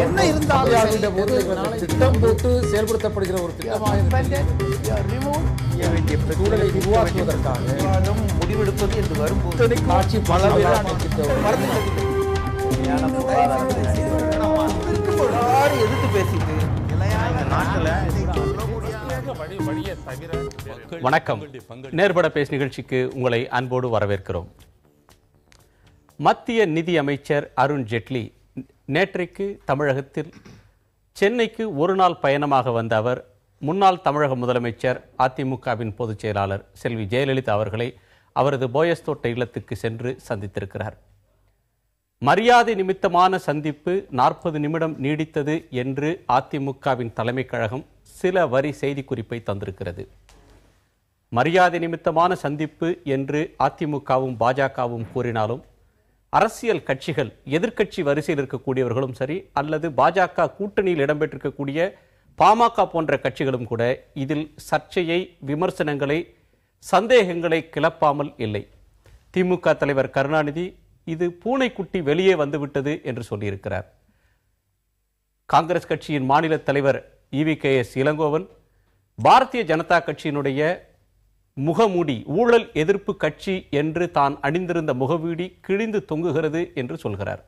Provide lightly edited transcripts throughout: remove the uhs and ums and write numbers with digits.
என்ன இருந்தாலும் திட்டம் போட்டு செயல்படுத்தப்படுகிற ஒரு திட்டமாக சூழலை உருவாக்குவதற்காக முடிவெடுப்பது என்று வரும்போது ஆட்சி பல எதிர்த்து பேசிட்டு வணக்கம். நேர்பட பேஸ் நிகழ்ச்சிக்கு உங்களை அன்போடு வரவேற்கிறோம். மத்திய நிதி அமைச்சர் அருண் ஜேட்லி நேற்றைக்கு தமிழகத்தில் சென்னைக்கு ஒரு நாள் பயணமாக வந்த அவர் முன்னாள் தமிழக முதலமைச்சர் அதிமுகவின் பொதுச் செயலாளர் செல்வி ஜெயலலிதா அவர்களை அவரது போயஸ் தோட்ட இல்லத்துக்கு சென்று சந்தித்திருக்கிறார். மரியாதை நிமித்தமான சந்திப்பு 40 நிமிடம் நீடித்தது என்று அதிமுகவின் தலைமை கழகம் சில வரி செய்திக்குறிப்பை தந்திருக்கிறது. மரியாதை நிமித்தமான சந்திப்பு என்று அதிமுகவும் பாஜகவும் கூறினாலும் அரசியல் கட்சிகள் எதிர்க்கட்சி வரிசையில் இருக்கக்கூடியவர்களும் சரி அல்லது பாஜக கூட்டணியில் இடம்பெற்றிருக்கக்கூடிய பாமக போன்ற கட்சிகளும் கூட இதில் சர்ச்சையை, விமர்சனங்களை, சந்தேகங்களை கிளப்பாமல் இல்லை. திமுக தலைவர் கருணாநிதி இது பூனைக்குட்டி வெளியே வந்துவிட்டது என்று சொல்லியிருக்கிறார். காங்கிரஸ் கட்சியின் மாநில தலைவர் EVKS இளங்கோவன் பாரதிய ஜனதா கட்சியினுடைய முகமூடி ஊழல் எதிர்ப்பு கட்சி என்று தான் அணிந்திருந்த முகமூடி கிழிந்து தொங்குகிறது என்று சொல்கிறார்.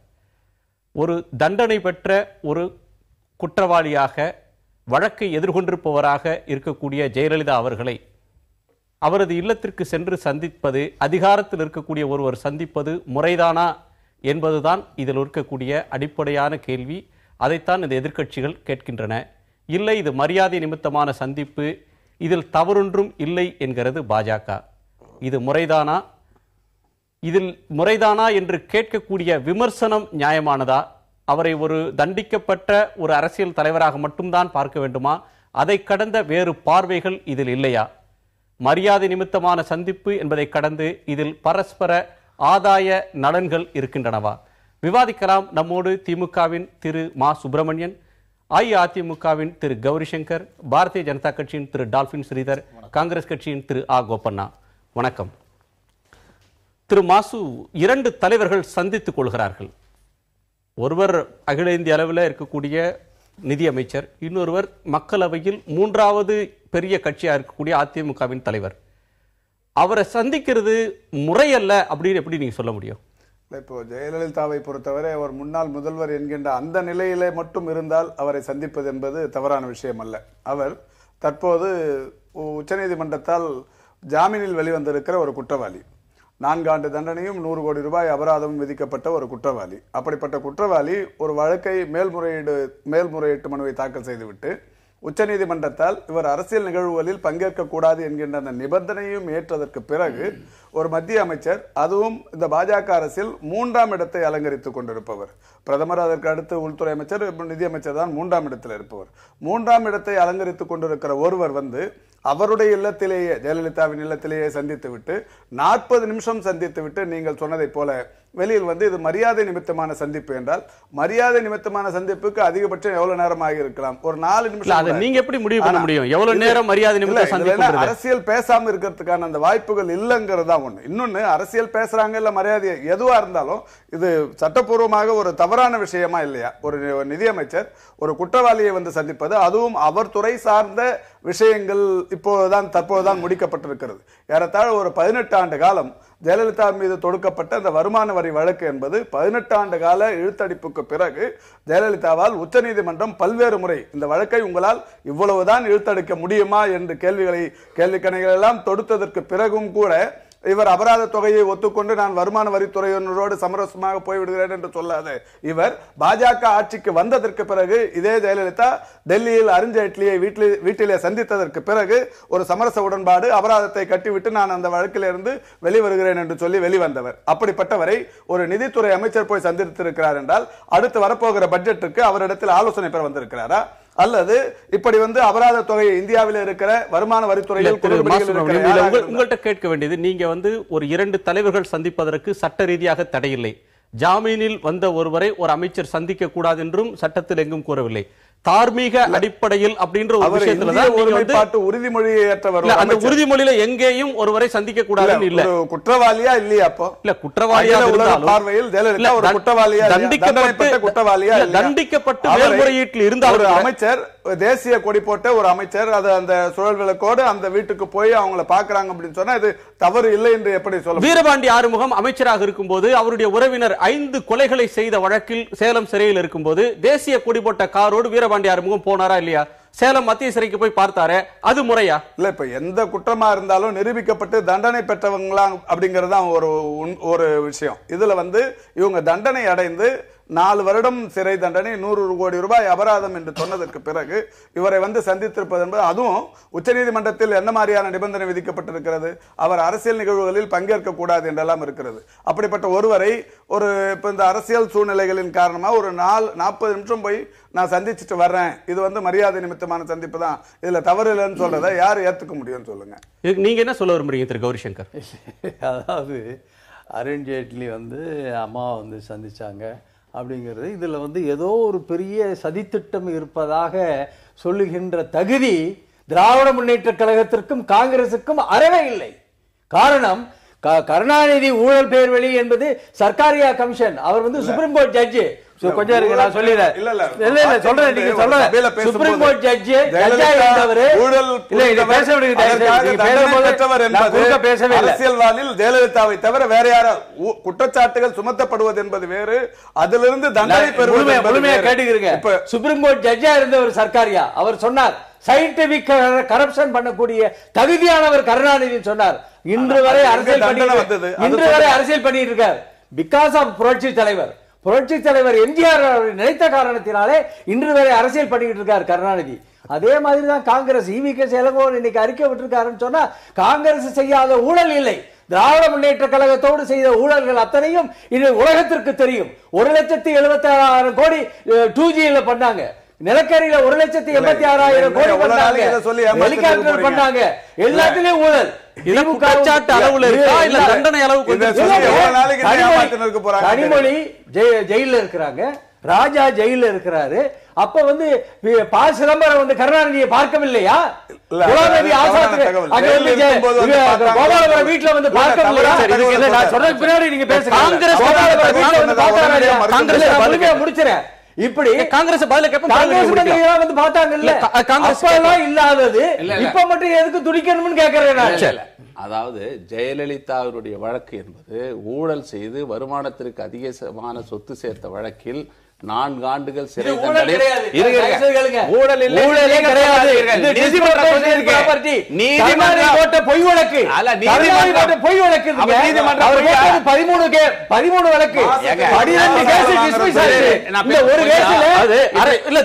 ஒரு தண்டனை பெற்ற ஒரு குற்றவாளியாக வழக்கை எதிர்கொண்டிருப்பவராக இருக்கக்கூடிய ஜெயலலிதா அவர்களை அவரது இல்லத்திற்கு சென்று சந்திப்பது, அதிகாரத்தில் இருக்கக்கூடிய ஒருவர் சந்திப்பது முறைதானா என்பதுதான் இதில் இருக்கக்கூடிய அடிப்படையான கேள்வி. அதைத்தான் இந்த எதிர்க்கட்சிகள் கேட்கின்றன. இல்லை, இது மரியாதை நிமித்தமான சந்திப்பு, இதில் தவறொன்றும் இல்லை என்கிறது பாஜக. இது முறைதானா? இதில் முறைதானா என்று கேட்கக்கூடிய விமர்சனம் நியாயமானதா? அவரை ஒரு தண்டிக்கப்பட்ட ஒரு அரசியல் தலைவராக மட்டும்தான் பார்க்க வேண்டுமா? அதை கடந்த வேறு பார்வைகள் இதில் இல்லையா? மரியாதை நிமித்தமான சந்திப்பு என்பதை கடந்து இதில் பரஸ்பர ஆதாய நலன்கள் இருக்கின்றனவா? விவாதிக்கலாம். நம்மோடு திமுகவின் திரு மா சுப்பிரமணியன், அஇஅதிமுகவின் திரு கௌரி சங்கர், பாரதிய ஜனதா கட்சியின் திரு டால்பின் ஸ்ரீதர், காங்கிரஸ் கட்சியின் திரு ஆ கோபண்ணா. வணக்கம். திரு மாசு, 2 தலைவர்கள் சந்தித்துக் கொள்கிறார்கள். ஒருவர் அகில இந்திய அளவில் இருக்கக்கூடிய நிதி அமைச்சர், இன்னொருவர் மக்களவையில் 3வது பெரிய கட்சியாக இருக்கக்கூடிய அதிமுகவின் தலைவர். அவரை சந்திக்கிறது முறையல்ல அப்படின்னு எப்படி நீங்க சொல்ல முடியும்? இப்போ ஜெயலலிதாவை பொறுத்தவரை அவர் முன்னாள் முதல்வர் என்கின்ற அந்த நிலையிலே மட்டும் இருந்தால் அவரை சந்திப்பது என்பது தவறான விஷயம் அல்ல. அவர் தற்போது உச்சநீதிமன்றத்தால் ஜாமீனில் வெளிவந்திருக்கிற ஒரு குற்றவாளி, 4 ஆண்டு தண்டனையும் 100 கோடி ரூபாய் அபராதமும் விதிக்கப்பட்ட ஒரு குற்றவாளி. அப்படிப்பட்ட குற்றவாளி ஒரு வழக்கை மேல்முறையீட்டு மனுவை தாக்கல் செய்துவிட்டு உச்சநீதிமன்றத்தால் இவர் அரசியல் நிகழ்வுகளில் பங்கேற்கக்கூடாது என்கின்ற அந்த நிபந்தனையும் ஏற்றதற்கு பிறகு ஒரு மத்திய அமைச்சர், அதுவும் இந்த பாஜக அரசில் 3ஆம் இடத்தை அலங்கரித்துக் கொண்டிருப்பவர், பிரதமர் அதற்கு அடுத்து உள்துறை அமைச்சர், நிதியமைச்சர் தான் 3ஆம் இடத்தில் இருப்பவர், 3ஆம் இடத்தை அலங்கரித்துக் கொண்டிருக்கிற ஒருவர் அவருடைய இல்லத்திலேயே, ஜெயலலிதாவின் இல்லத்திலேயே சந்தித்து விட்டு 40 நிமிஷம் சந்தித்து விட்டு நீங்கள் சொன்னதை போல வெளியில் இது மரியாதை நிமித்தமான சந்திப்பு என்றால், மரியாதை நிமித்தமான சந்திப்புக்கு அதிகபட்சம் எவ்வளவு நேரம் ஆகி இருக்கலாம்? ஒரு 4 நிமிஷம். நீங்க எப்படி முடிவு பண்ண முடியும் எவ்வளவு நேரம் மரியாதை நிமித்த சந்திப்பு? அரசியல் பேசாம இருக்கிறதுக்கான அந்த வாய்ப்புகள் இல்லங்கிறதா ஒண்ணு. இன்னொன்னு, அரசியல் பேசுறாங்க இல்ல மரியாதை எதுவா இருந்தாலும் இது சட்டப்பூர்வமாக ஒரு தவறான விஷயமா இல்லையா? ஒரு நிதியமைச்சர் ஒரு குற்றவாளியை சந்திப்பது, அதுவும் அவர் துறை சார்ந்த விஷயங்கள் தற்போதுதான் முடிக்கப்பட்டிருக்கிறது. ஏறத்தாழ ஒரு 18 ஆண்டு காலம் ஜெயலலிதா மீது தொடுக்கப்பட்ட அந்த வருமான வரி வழக்கு என்பது 18 ஆண்டு கால இழுத்தடிப்புக்கு பிறகு ஜெயலலிதாவால் உச்சநீதிமன்றம் பல்வேறு முறை இந்த வழக்கை உங்களால் இவ்வளவுதான் இழுத்தடிக்க முடியுமா என்று கேள்விக்கணைகள் எல்லாம் தொடுத்ததற்கு பிறகும் கூட இவர் அபராத தொகையை ஒத்துக்கொண்டு நான் வருமான வரித்துறையினரோடு சமரசமாக போய்விடுகிறேன் என்று சொல்லாத இவர் பாஜக ஆட்சிக்கு வந்ததற்கு பிறகு இதே ஜெயலலிதா டெல்லியில் அருண்ஜேட்லியை வீட்டிலே சந்தித்ததற்கு பிறகு ஒரு சமரச உடன்பாடு, அபராதத்தை கட்டிவிட்டு நான் அந்த வழக்கிலிருந்து வெளிவருகிறேன் என்று சொல்லி வெளிவந்தவர். அப்படிப்பட்டவரை ஒரு நிதித்துறை அமைச்சர் போய் சந்தித்திருக்கிறார் என்றால் அடுத்து வரப்போகிற பட்ஜெட்டுக்கு அவரிடத்தில் ஆலோசனை பெற வந்திருக்கிறாரா? அல்லது இப்படி அபராத தொகையை இந்தியாவில் இருக்கிற வருமான வரித்துறையில் உங்கள்கிட்ட கேட்க வேண்டியது, நீங்க ஒரு 2 தலைவர்கள் சந்திப்பதற்கு சட்ட ரீதியாக தடையில்லை. ஜாமீனில் வந்த ஒருவரை ஒரு அமைச்சர் சந்திக்க கூடாது என்றும் சட்டத்தில் எங்கும் கூறவில்லை. தார்மீக அடிப்படையில் அப்படின்ற ஒரு விஷயத்துல தான் நீங்க வந்து ஒருமைப்பாட்டு உறுதிமொழியை ஏற்றவர் இல்ல, அந்த உறுதிமொழியில எங்கேயும் ஒருவரை சந்திக்க கூடாதுன்னு இல்ல. ஒரு குற்றவாளியா இல்லையா அப்போ? இல்ல, குற்றவாளியா அகில உலக இருந்தாலும் பார்வையில் ஜெயலலிதா ஒரு குற்றவாளியா இல்லையா? தண்டிக்கப்பட்ட குற்றவாளியா இல்லையா? தண்டிக்கப்பட்டு அவரை மேல்முறையீட்டில் இருந்தாலும் ஒரு கூட அமைச்சர், தேசிய கொடி போட்ட ஒரு அமைச்சர், அது அந்த சுழல் விளக்கோடு அந்த வீட்டுக்கு போய் அவங்கள பாக்குறாங்க அப்படின்னு சொன்னா இது தவறு இல்லை என்று எப்படி சொல்ல? வீரபாண்டி ஆறுமுகம் அமைச்சராக இருக்கும்போது அவருடைய உறவினர் 5 கொலைகளை செய்த வழக்கில் சேலம் சிறையில் இருக்கும்போது தேசிய கொடி போட்ட காரோடு வீரபாண்டி ஆறுமுகம் போனாரா இல்லையா? சேலம் மத்திய சிறைக்கு போய் பார்த்தாரு, அது முறையா? இல்ல, இப்ப எந்த குற்றமா இருந்தாலும் நிரூபிக்கப்பட்டு தண்டனை பெற்றவங்களா அப்படிங்கறது ஒரு விஷயம். இதுல வந்து இவங்க தண்டனை அடைந்து 4 வருடம் சிறை தண்டனை, 100 கோடி ரூபாய் அபராதம் என்று சொன்னதற்கு பிறகு இவரை வந்து சந்தித்திருப்பது என்பது, அதுவும் உச்சநீதிமன்றத்தில் என்ன மாதிரியான நிபந்தனை விதிக்கப்பட்டிருக்கிறது? அவர் அரசியல் நிகழ்வுகளில் பங்கேற்க கூடாது என்றெல்லாம் இருக்கிறது. அப்படிப்பட்ட ஒருவரை இப்ப இந்த அரசியல் சூழ்நிலைகளின் காரணமா ஒரு 40 நிமிஷம் போய் நான் சந்திச்சுட்டு வர்றேன், இது வந்து மரியாதை நிமித்தமான சந்திப்பு தான், இதுல தவறு இல்லைன்னு சொல்றதை யார் ஏத்துக்க முடியும்னு சொல்லுங்க. நீங்க என்ன சொல்ல விரும்புறீங்க திரு கௌரிசங்கர்? அதாவது அருண்ஜேட்லி வந்து அம்மாவை வந்து சந்திச்சாங்க அப்படிங்கிறது இதுல வந்து ஏதோ ஒரு பெரிய சதித்திட்டம் இருப்பதாக சொல்லுகின்ற தகுதி திராவிட முன்னேற்ற கழகத்திற்கும் காங்கிரசுக்கும் அறவே இல்லை. காரணம், கருணாநிதி ஊழல் பேர்வழி என்பது சர்க்காரியா கமிஷன், அவர் வந்து சுப்ரீம் கோர்ட் ஜட்ஜி. கொஞ்சம் இருக்கு, நான் சொல்லிடுறேன். சொல்றேன், நீங்க சொல்றேன். சுப்ரீம் கோர்ட் ஜட்ஜி அரசியல்வாதில் ஜெயலலிதாவை தவிர வேற யாரும் குற்றச்சாட்டுகள் சுமத்தப்படுவது என்பது வேறு, அதிலிருந்து தண்டனை பெறுவது முழுமையா கேட்டுக்கிறீங்க. சுப்ரீம் கோர்ட் ஜட்ஜா இருந்த ஒரு சர்க்காரியா அவர் சொன்னார், சயின்டிபிக் கரப்ஷன் பண்ணக்கூடிய தகுதியானவர் கருணாநிதி சொன்னார். இன்று வரை அரசியல் பண்ணிட்டு இருக்கார். பிகாஸ் ஆஃப் புரட்சி தலைவர் எம்ஜிஆர் நினைத்த காரணத்தினாலே இன்று வரை அரசியல் பண்ணிட்டு இருக்கார் கருணாநிதி. அதே மாதிரி தான் காங்கிரஸ். ஈவிகே இளங்கோவன் இன்னைக்கு அறிக்கை விட்டுருக்காருன்னு சொன்னா காங்கிரஸ் செய்யாத ஊழல் இல்லை. திராவிட முன்னேற்ற கழகத்தோடு செய்த ஊழல்கள் அத்தனையும் இது உலகத்திற்கு தெரியும். 1,76,000 கோடி 2G பண்ணாங்க, நிலக்கரியில 1,86,000 கோடி பண்ணாங்க, ஹெலிகாப்டர் பண்ணாங்க, எல்லாத்திலயும் ஊழல். கனிமொழி ஜெயில இருக்கிறாங்க, ராஜா ஜெயில இருக்கிறாரு. அப்ப வந்து ப. சிதம்பரம் வந்து கருணாநிதியை பார்க்கவில்லையா? கோபாலபுரம் வீட்டுல வந்து பார்க்கவில்லையா? நான் சொல்றதுக்கு பின்னாடி நீங்க பேசுறீங்க. முடிச்சிடறேன். இப்படி காங்கிரஸ் பதில வந்து பார்த்தாங்க இல்ல, காங்கிரஸ் இல்லாதது இப்ப மட்டும் எதுக்கு துடிக்கணும்னு கேட்கிறேன். அதாவது ஜெயலலிதா அவருடைய வழக்கு என்பது ஊழல் செய்து வருமானத்திற்கு அதிகமான சொத்து சேர்த்த வழக்கில் 4 ஆண்டுகள் சிறை தண்டனை. பொய் வழக்கு 13 வழக்கு,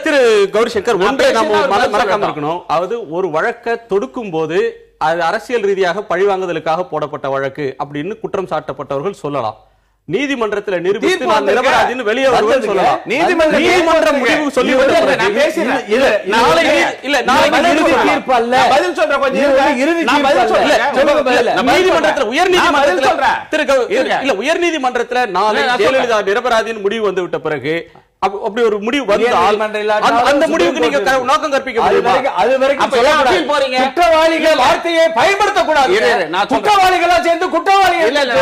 திரு கௌரிசங்கர், ஒன்றை நம்ம மறக்காம இருக்கணும். அதாவது ஒரு வழக்கை தொடுக்கும் போது அது அரசியல் ரீதியாக பழிவாங்குதலுக்காக போடப்பட்ட வழக்கு அப்படின்னு குற்றம் சாட்டப்பட்டவர்கள் சொல்லலாம். நீதிமன்றத்தில் நிரூபித்து நான் நிரபராதின்னு வெளியே வருவேன் சொல்லலாம். நீதிமன்ற முடிவு சொல்லி உயர்நீதிமன்றத்தில் நாளை ஜெயலலிதா நிரபராதின்னு முடிவு வந்து விட்ட பிறகு அப்படி ஒரு முடிவு வந்தால் அந்த முடிவுக்கு நீங்க நோக்கம் கற்பிக்க முடியுமா? அது வரைக்கும் குற்றவாளிகள் வார்த்தையை பயன்படுத்தக்கூடாது. குற்றவாளிகளா சேர்ந்து குற்றவாளிகள்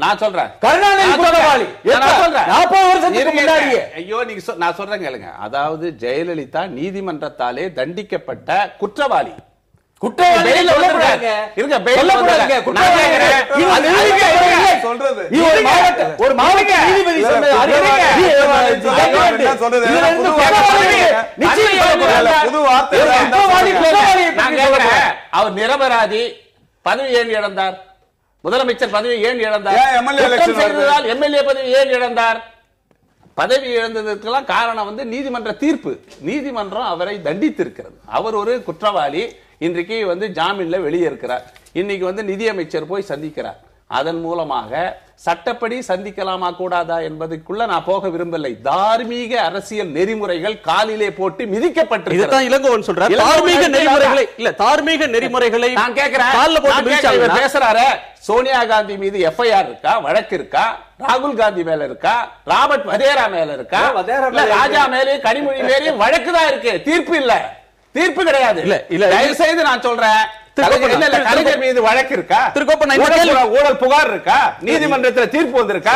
நான் சொல்றேன், கருணாநிதி குற்றவாளி 40 வருஷத்துக்கு முன்னாடியே. ஐயோ, நீங்க நான் சொல்றேன் கேளுங்க. அதாவது ஜெயலலிதா நீதிமன்றத்தாலே தண்டிக்கப்பட்ட குற்றவாளி. ஒரு மாவட்ட நீதிபதி அவர் நிரபராதி. பதவி ஏன் இழந்தார்? முதலமைச்சர் பதவி ஏன் இழந்தார்? எம்எல்ஏ பதவி ஏன் இழந்தார்? பதவி இழந்ததற்கெல்லாம் காரணம் வந்து நீதிமன்ற தீர்ப்பு. நீதிமன்றம் அவரை தண்டித்திருக்கிறது. அவர் ஒரு குற்றவாளி. இன்றைக்கு வந்து ஜாமீன்ல வெளியே இருக்கிறார். இன்னைக்கு வந்து நிதியமைச்சர் போய் சந்திக்கிறார். அதன் மூலமாக சட்டப்படி சந்திக்கலாமா கூடாதா என்பதற்குள்ள நான் போக விரும்பவில்லை. தார்மீக அரசியல் நெறிமுறைகள் காலிலே போட்டு மிதிக்கப்பட்டிருக்கிறது. இதுதான் இளங்கோவன் சொல்றார். தார்மீக நெறிமுறைகளை இல்ல, தார்மீக நெறிமுறைகளை நான் கேக்குறேன். கால்ல போட்டு மிதிச்சாங்க. பேசுறாரு, சோனியா காந்தி மீது எஃப்ஐஆர் இருக்கா, வழக்கு இருக்கா, ராகுல் காந்தி மேல இருக்கா, ராபர்ட் வதேரா மேல இருக்கா, ராஜா மேலே கனிமொழி மேலே வழக்கு தான் இருக்கு, தீர்ப்பு இல்ல, தீர்ப்பு கிடையாது. இல்ல தயவு செய்து நான் சொல்றேன், கலைஞர் மீது வழக்கு இருக்கா, ஊழல் புகார் இருக்கா, நீதிமன்றத்தில் தீர்ப்பு வந்திருக்கா,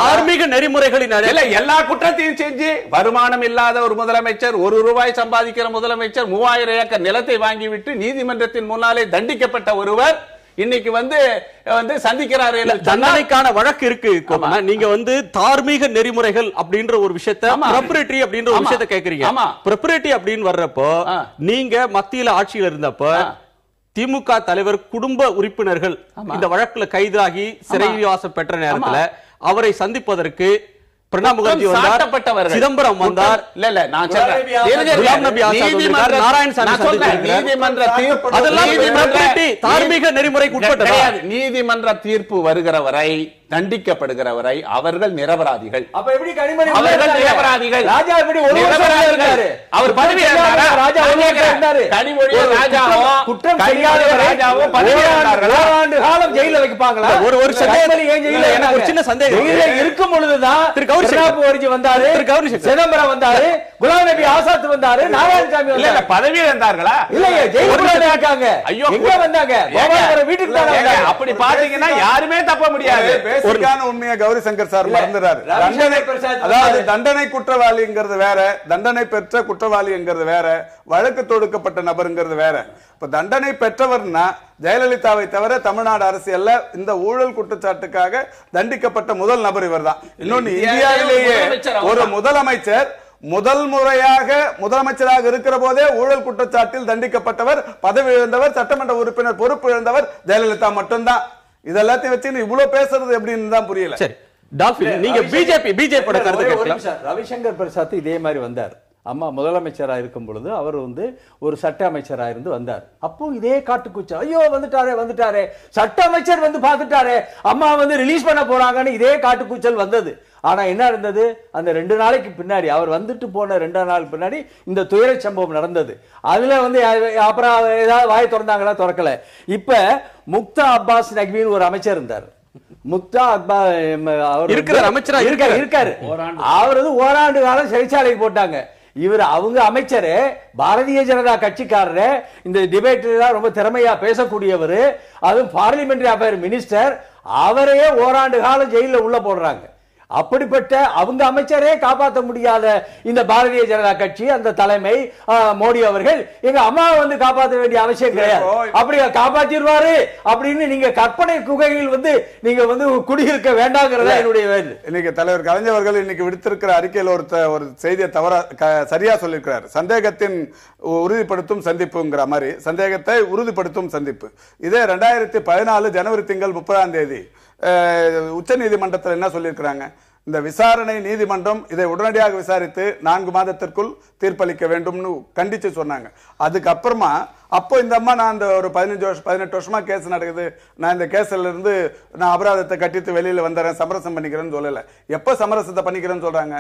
தார்மீக நெறிமுறைகளின் எல்லா குற்றத்தையும் செஞ்சு வருமானம் இல்லாத ஒரு முதலமைச்சர், ₹1 சம்பாதிக்கிற முதலமைச்சர் 3000 ஏக்கர் நிலத்தை வாங்கிவிட்டு நீதிமன்றத்தின் முன்னாலே தண்டிக்கப்பட்ட ஒருவர் இன்னைக்கு வந்து சந்திக்கிறாரு. தண்டனைக்கான வழக்கு இருக்கு. நீங்க வந்து தார்மீக நெறிமுறைகள் அப்படின்ற ஒரு விஷயத்தை, ப்ரொப்ரேட்டரி அப்படின்ற ஒரு விஷயத்தை கேக்குறீங்க. ப்ரொப்ரேட்டரி அப்படின்னு வர்றப்போ நீங்க மத்தியில ஆட்சியில் இருந்தப்போ திமுக தலைவர் குடும்ப உறுப்பினர்கள் இந்த வழக்குல கைதாகி சிறைவாசம் பெற்ற நேரத்துல அவரை சந்திப்பதற்கு பிரணாப் முகர்ஜி வந்தார், சிதம்பரம் வந்தார், தார்மீக நெறிமுறைக்கு உட்பட்டது. நீதிமன்ற தீர்ப்பு வருகிற வரை, தண்டிக்கப்படுகிற வரை அவர்கள் நிரபராதிகள். அப்ப எப்படி கனிமொழி அவர்கள் நிரபராதிகள்? ராஜா எப்படி ஒரு வருஷம் இருக்காரு? அவர் பதவி ஏற்றாரா? ராஜா இருந்தாரு. கனிமொழி ராஜாவும் குற்றம் செய்யாத ராஜாவும் பதவி ஏற்றார்களா? 4 ஆண்டு காலம் ஜெயில வைப்பாங்களா? ஒரு சந்தேகம், எனக்கு ஒரு சின்ன சந்தேகம். ஜெயில இருக்கும் பொழுதுதான் பிரணாப் முகர்ஜி வந்தாரு, சிதம்பரம் வந்தாரு, குலாம் நபி ஆசாத் வந்தாரு, நாராயணசாமி வந்தாரு. பதவி இருந்தார்களா? இல்லையே, ஜெயிலுக்குள்ள இருக்காங்க. எங்க வந்தாங்க? வீட்டுக்கு தான் வந்தாங்க. அப்படி பாத்தீங்கன்னா யாருமே தப்ப முடியாது. பேசிக்கான உண்மையை கௌரி சங்கர் சார் மறந்துறாரு. அதாவது தண்டனை குற்றவாளிங்கிறது வேற, தண்டனை பெற்ற குற்றவாளிங்கிறது வேற, வழக்கு தொடுக்கப்பட்ட நபருங்கிறது வேற. இப்ப தண்டனை பெற்றவர்னா ஜெயலலிதாவை தவிர தமிழ்நாடு அரசியல்ல இந்த ஊழல் குற்றச்சாட்டுக்காக தண்டிக்கப்பட்ட முதல் நபர் இவர் தான். இன்னொன்னு, இந்தியாவிலேயே ஒரு முதலமைச்சர் முதல் முறையாக முதலமைச்சராக இருக்கிற போதே ஊழல் குற்றச்சாட்டில் தண்டிக்கப்பட்டவர், பதவி இழந்தவர், சட்டமன்ற உறுப்பினர் பொறுப்பு இழந்தவர் ஜெயலலிதா மட்டும்தான். இதெல்லாத்தையும் வச்சு இவ்வளவு பேசுறது எப்படின்னு தான் புரியல. சரி டால்பின், நீங்க பிஜேபி ரவிசங்கர் பிரசாத் இதே மாதிரி வந்தார். அம்மா முதலமைச்சராக இருக்கும் பொழுது அவர் வந்து ஒரு சட்ட அமைச்சராக இருந்து வந்தார். அப்போ இதே காட்டுக்குச்சா, ஐயோ வந்துட்டாரே சட்ட அமைச்சர் வந்து பார்த்துட்டாரே, அம்மா வந்து ரிலீஸ் பண்ண போறாங்கன்னு இதே காட்டுக்குச்சல் வந்தது. ஆனா என்ன இருந்தது, அந்த 2 நாளைக்கு பின்னாடி, அவர் வந்துட்டு போன 2 நாள் பின்னாடி இந்த துயர சம்பவம் நடந்தது. அதுல வந்து அப்புறம் ஏதாவது வாய் திறந்தாங்களா? திறக்கல. இப்ப முக்தா அப்பாஸ் நக்வின்னு ஒரு அமைச்சர் இருந்தார். முக்தா அப்பாஸ் இருக்கிற அமைச்சரா இருக்காரு. அவர் வந்து ஓராண்டு காலம் சிறைச்சாலைக்கு போட்டாங்க. இவர் அவங்க அமைச்சரு, பாரதிய ஜனதா கட்சிக்காரரு, இந்த டிபேட்ல ரொம்ப திறமையா பேசக்கூடியவர், அதுவும் பார்லிமெண்டரி அஃபேர் மினிஸ்டர், அவரையே ஓராண்டு காலம் ஜெயில உள்ள போடுறாங்க. அப்படிப்பட்ட அவங்க அமைச்சரே காப்பாற்ற முடியாத இந்த பாரதிய ஜனதா கட்சி, அந்த தலைமை மோடி அவர்கள் எங்க அம்மாவை வந்து காப்பாற்ற வேண்டிய அவசியம் கிடையாது, அப்படி காப்பாற்றிடுவாரு அப்படின்னு நீங்க கற்பனை குகையில் வந்து நீங்க வந்து குடியிருக்க வேண்டாங்கிறதா என்னுடைய வேண்டு. இன்னைக்கு தலைவர் கலைஞர் அவர்கள் இன்னைக்கு விடுத்திருக்கிற அறிக்கையில் ஒரு செய்தியை சரியா சொல்லியிருக்கிறார். சந்தேகத்தின் உறுதிப்படுத்தும் சந்திப்புங்கிற மாதிரி, சந்தேகத்தை உறுதிப்படுத்தும் சந்திப்பு. இதே 2014 ஜனவரி திங்கள் 30ஆம் தேதி உச்ச நீதிமன்றத்தில் என்ன சொல்லியிருக்கிறாங்க, இந்த விசாரணை நீதிமன்றம் இதை உடனடியாக விசாரித்து 4 மாதத்திற்குள் தீர்ப்பளிக்க வேண்டும்னு கண்டிச்சு சொன்னாங்க. அதுக்கப்புறமா அப்போ இந்த அம்மா, நான் அந்த ஒரு 18 வருஷமா கேஸ் நடக்குது, நான் இந்த கேஸ்ல இருந்து நான் அபராதத்தை கட்டிட்டு வெளியில வந்துறேன், சமரசம் பண்ணிக்கிறேன்னு சொல்லல. எப்ப சமரசத்தை பண்ணிக்கிறேன்னு சொல்றாங்க,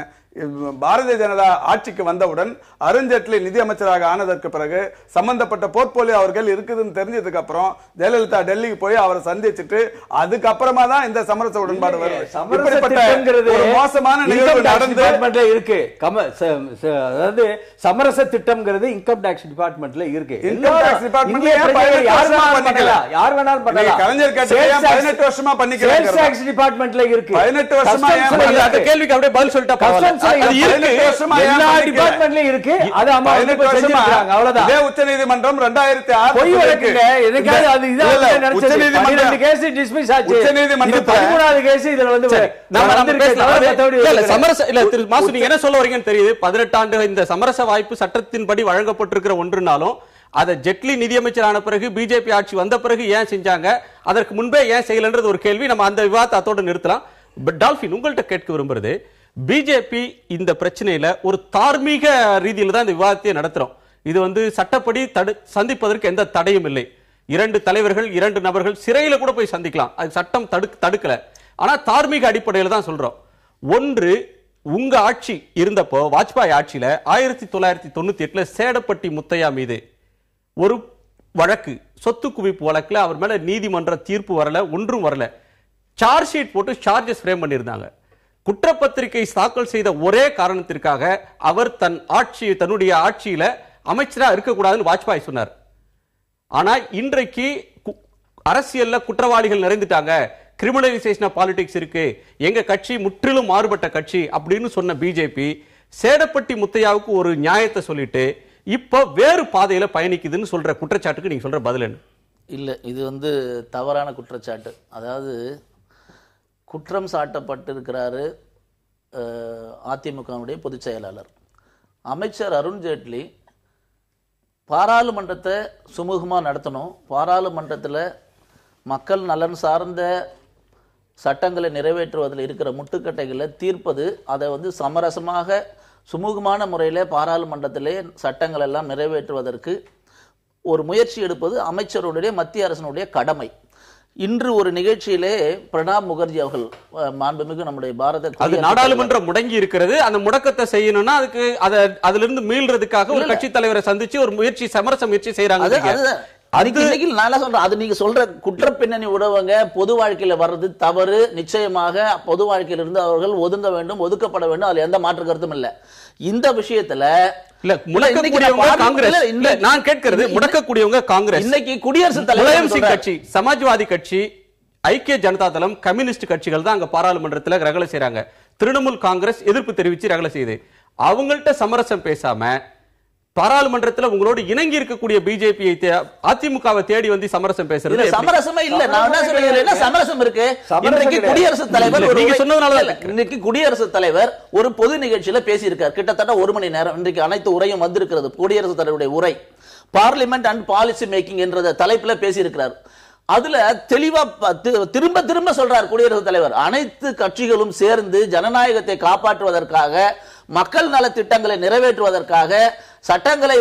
பாரதிய ஜனதா ஆட்சிக்கு வந்தவுடன் அருண்ஜேட்லி நிதி அமைச்சராக ஆனதற்கு பிறகு சம்பந்தப்பட்ட போர்ட்போலியோ அவர்கள் இருக்குதுன்னு தெரிஞ்சதுக்கு அப்புறம் ஜெயலலிதா டெல்லிக்கு போய் அவரை சந்திச்சுட்டு அதுக்கப்புறமா தான் இந்த சமரச உடன்பாடு வருது. ஒரு மோசமான நிகழ்வு நடந்து இருக்கு. அதாவது சமரச திட்டம்ங்கிறது இன்கம் டாக்ஸ் டிபார்ட்மெண்ட்ல இருக்கு. யார் வேணாலும் பண்ணலாம். கலைஞர் 18 வருஷமா பண்ணிக்கிறாங்க. சேல்ஸ் டாக்ஸ் டிபார்ட்மெண்ட்ல இருக்கு. 18 வருஷமா அந்த கேள்விக்கு அப்படியே பதில் சொல்லிட்டா பரவாயில்லை. எல்லா டிபார்ட்மெண்ட்லயும் இருக்கு. அது அம்மா செஞ்சிருக்காங்க, அவ்வளவுதான். இதே உச்சநீதிமன்றம் 2006 பொய் வழக்குங்க. எனக்காவது அது இதான் நினைச்சது. 12 கேஸ் டிஸ்மிஸ் ஆச்சு. உச்சநீதிமன்றத்துல 13வது கேஸ் இதுல வந்து என்ன சொல்ல வரீங்கன்னு தெரியுது. 18 ஆண்டு இந்த சமரச வாய்ப்பு சட்டத்தின்படி வழங்கப்பட்டிருக்கிற ஒன்றுனாலும் அதை ஜெட்லி நிதியமைச்சரான பிறகு பிஜேபி ஆட்சி வந்த பிறகு ஏன் செஞ்சாங்க, அதற்கு முன்பே ஏன் செய்யலன்றது ஒரு கேள்வி. நம்ம அந்த விவாதத்தை அதோட நிறுத்தலாம். டால்பின், உங்கள்கிட்ட கேட்க விரும்புறது, பிஜேபி இந்த பிரச்சனையில ஒரு தார்மீக ரீதியில தான் இந்த விவாதத்தை நடத்துறோம். இது வந்து சட்டப்படி சந்திப்பதற்கு எந்த தடையும் இல்லை. 2 தலைவர்கள் 2 நபர்கள் சிறையில கூட போய் சந்திக்கலாம், அது சட்டம் தடுக்கல. ஆனா தார்மீக அடிப்படையில் தான் சொல்றோம். ஒன்று, உங்க ஆட்சி இருந்தப்போ வாஜ்பாய் ஆட்சியில 1998 சேடப்பட்டி முத்தையா மீது ஒரு வழக்கு, சொத்து குவிப்பு வழக்குல அவர் மேல நீதிமன்ற தீர்ப்பு வரல, ஒன்றும் வரல. சார்ஜ் ஷீட் போட்டு சார்ஜஸ் ஃப்ரேம் பண்ணியிருந்தாங்க. குற்றப்பத்திரிகை தாக்கல் செய்த ஒரே காரணத்திற்காக அவர் தன்னுடைய ஆட்சியில அமைச்சரா இருக்கக்கூடாதுன்னு வாஜ்பாய் சொன்னார். ஆனா இன்றைக்கு அரசியல்ல குற்றவாளிகள் நிறைந்துட்டாங்க, கிரிமினலைசேஷன் ஆஃப் பாலிடிக்ஸ் இருக்கு, எங்க கட்சி முற்றிலும் மாறுபட்ட கட்சி அப்படின்னு சொன்ன பிஜேபி சேடப்பட்டி முத்தையாவுக்கு ஒரு நியாயத்தை சொல்லிட்டு இப்ப வேறு பாதையில பயணிக்குதுன்னு சொல்ற குற்றச்சாட்டுக்கு நீங்க சொல்ற பதில் என்ன? இல்ல, இது தவறான குற்றச்சாட்டு. அதாவது குற்றம் சாட்டப்பட்டிருக்கிறாரு அதிமுகவுடைய பொதுச் செயலாளர் அமைச்சர் அருண்ஜேட்லி. பாராளுமன்றத்தை சுமூகமா நடத்தணும், பாராளுமன்றத்தில் மக்கள் நலன் சார்ந்த சட்டங்களை நிறைவேற்றுவதில் இருக்கிற முட்டுக்கட்டைகளை தீர்ப்பது, அதை சமரசமாக சுமூகமான முறையில் பாராளுமன்றத்திலே சட்டங்கள் எல்லாம் நிறைவேற்றுவதற்கு ஒரு முயற்சி எடுப்பது அமைச்சருடைய மத்திய அரசினுடைய கடமை. இன்று ஒரு நிகழ்ச்சியிலே பிரணாப் முகர்ஜி அவர்கள், மாண்புமிகு நம்முடைய பாரத, அது நாடாளுமன்றம் முடங்கி இருக்கிறது, அந்த முடக்கத்தை செய்யணும்னா அதுக்கு அதிலிருந்து மீள்றதுக்காக ஒரு கட்சி தலைவரை சந்திச்சு ஒரு முயற்சி, சமரச முயற்சி செய்யறாங்க. அது நீங்க சொல்ற குற்ற பின்னணி உடவங்க பொது வாழ்க்கையில வர்றது தவறு. நிச்சயமாக பொது வாழ்க்கையில இருந்து அவர்கள் ஒதுங்க வேண்டும், ஒதுக்கப்பட வேண்டும், அதுல எந்த மாற்று கருத்தும் இல்ல. இந்த விஷயத்துல நான் கேட்கிறது, முடக்கக்கூடியவங்க காங்கிரஸ், இன்னைக்கு குடியரசுத் தலைவர் கட்சி, சமாஜ்வாதி கட்சி, ஐக்கிய ஜனதா தளம், கம்யூனிஸ்ட் கட்சிகள் தான் அங்க பாராளுமன்றத்தில் ரகலை செய்யறாங்க. திரிணாமுல் காங்கிரஸ் எதிர்ப்பு தெரிவிச்சு ரகலை செய்யுது. அவங்கள்ட்ட சமரசம் பேசாம பாராளுமன்றத்தில் உங்களோடு இணங்கி இருக்கக்கூடிய பிஜேபி அதிமுகவை தேடி வந்து சமரசம் பேசுறது சமரசமே இல்ல. நான் என்ன சொல்றேன், என்ன சமரசம் இருக்கு? இன்றைக்கு குடியரசுத் தலைவர், நீங்க சொன்னதுனால இன்னைக்கு குடியரசுத் தலைவர் ஒரு பொது நிகழ்ச்சியில பேசி இருக்கார், கிட்டத்தட்ட 1 மணி நேரம். இன்றைக்கு அனைத்து உரையும் வந்திருக்கிறது. குடியரசுத் தலைவருடைய உரை பார்லிமெண்ட் அண்ட் பாலிசி மேக்கிங் என்ற தலைப்புல பேசி இருக்கிறார். அதுல தெளிவா திரும்ப திரும்ப சொல்றார் குடியரசுத் தலைவர், அனைத்து கட்சிகளும் சேர்ந்து ஜனநாயகத்தை காப்பாற்றுவதற்காக, மக்கள் நல திட்டங்களை நிறைவேற்றுவதற்காக சட்டங்களை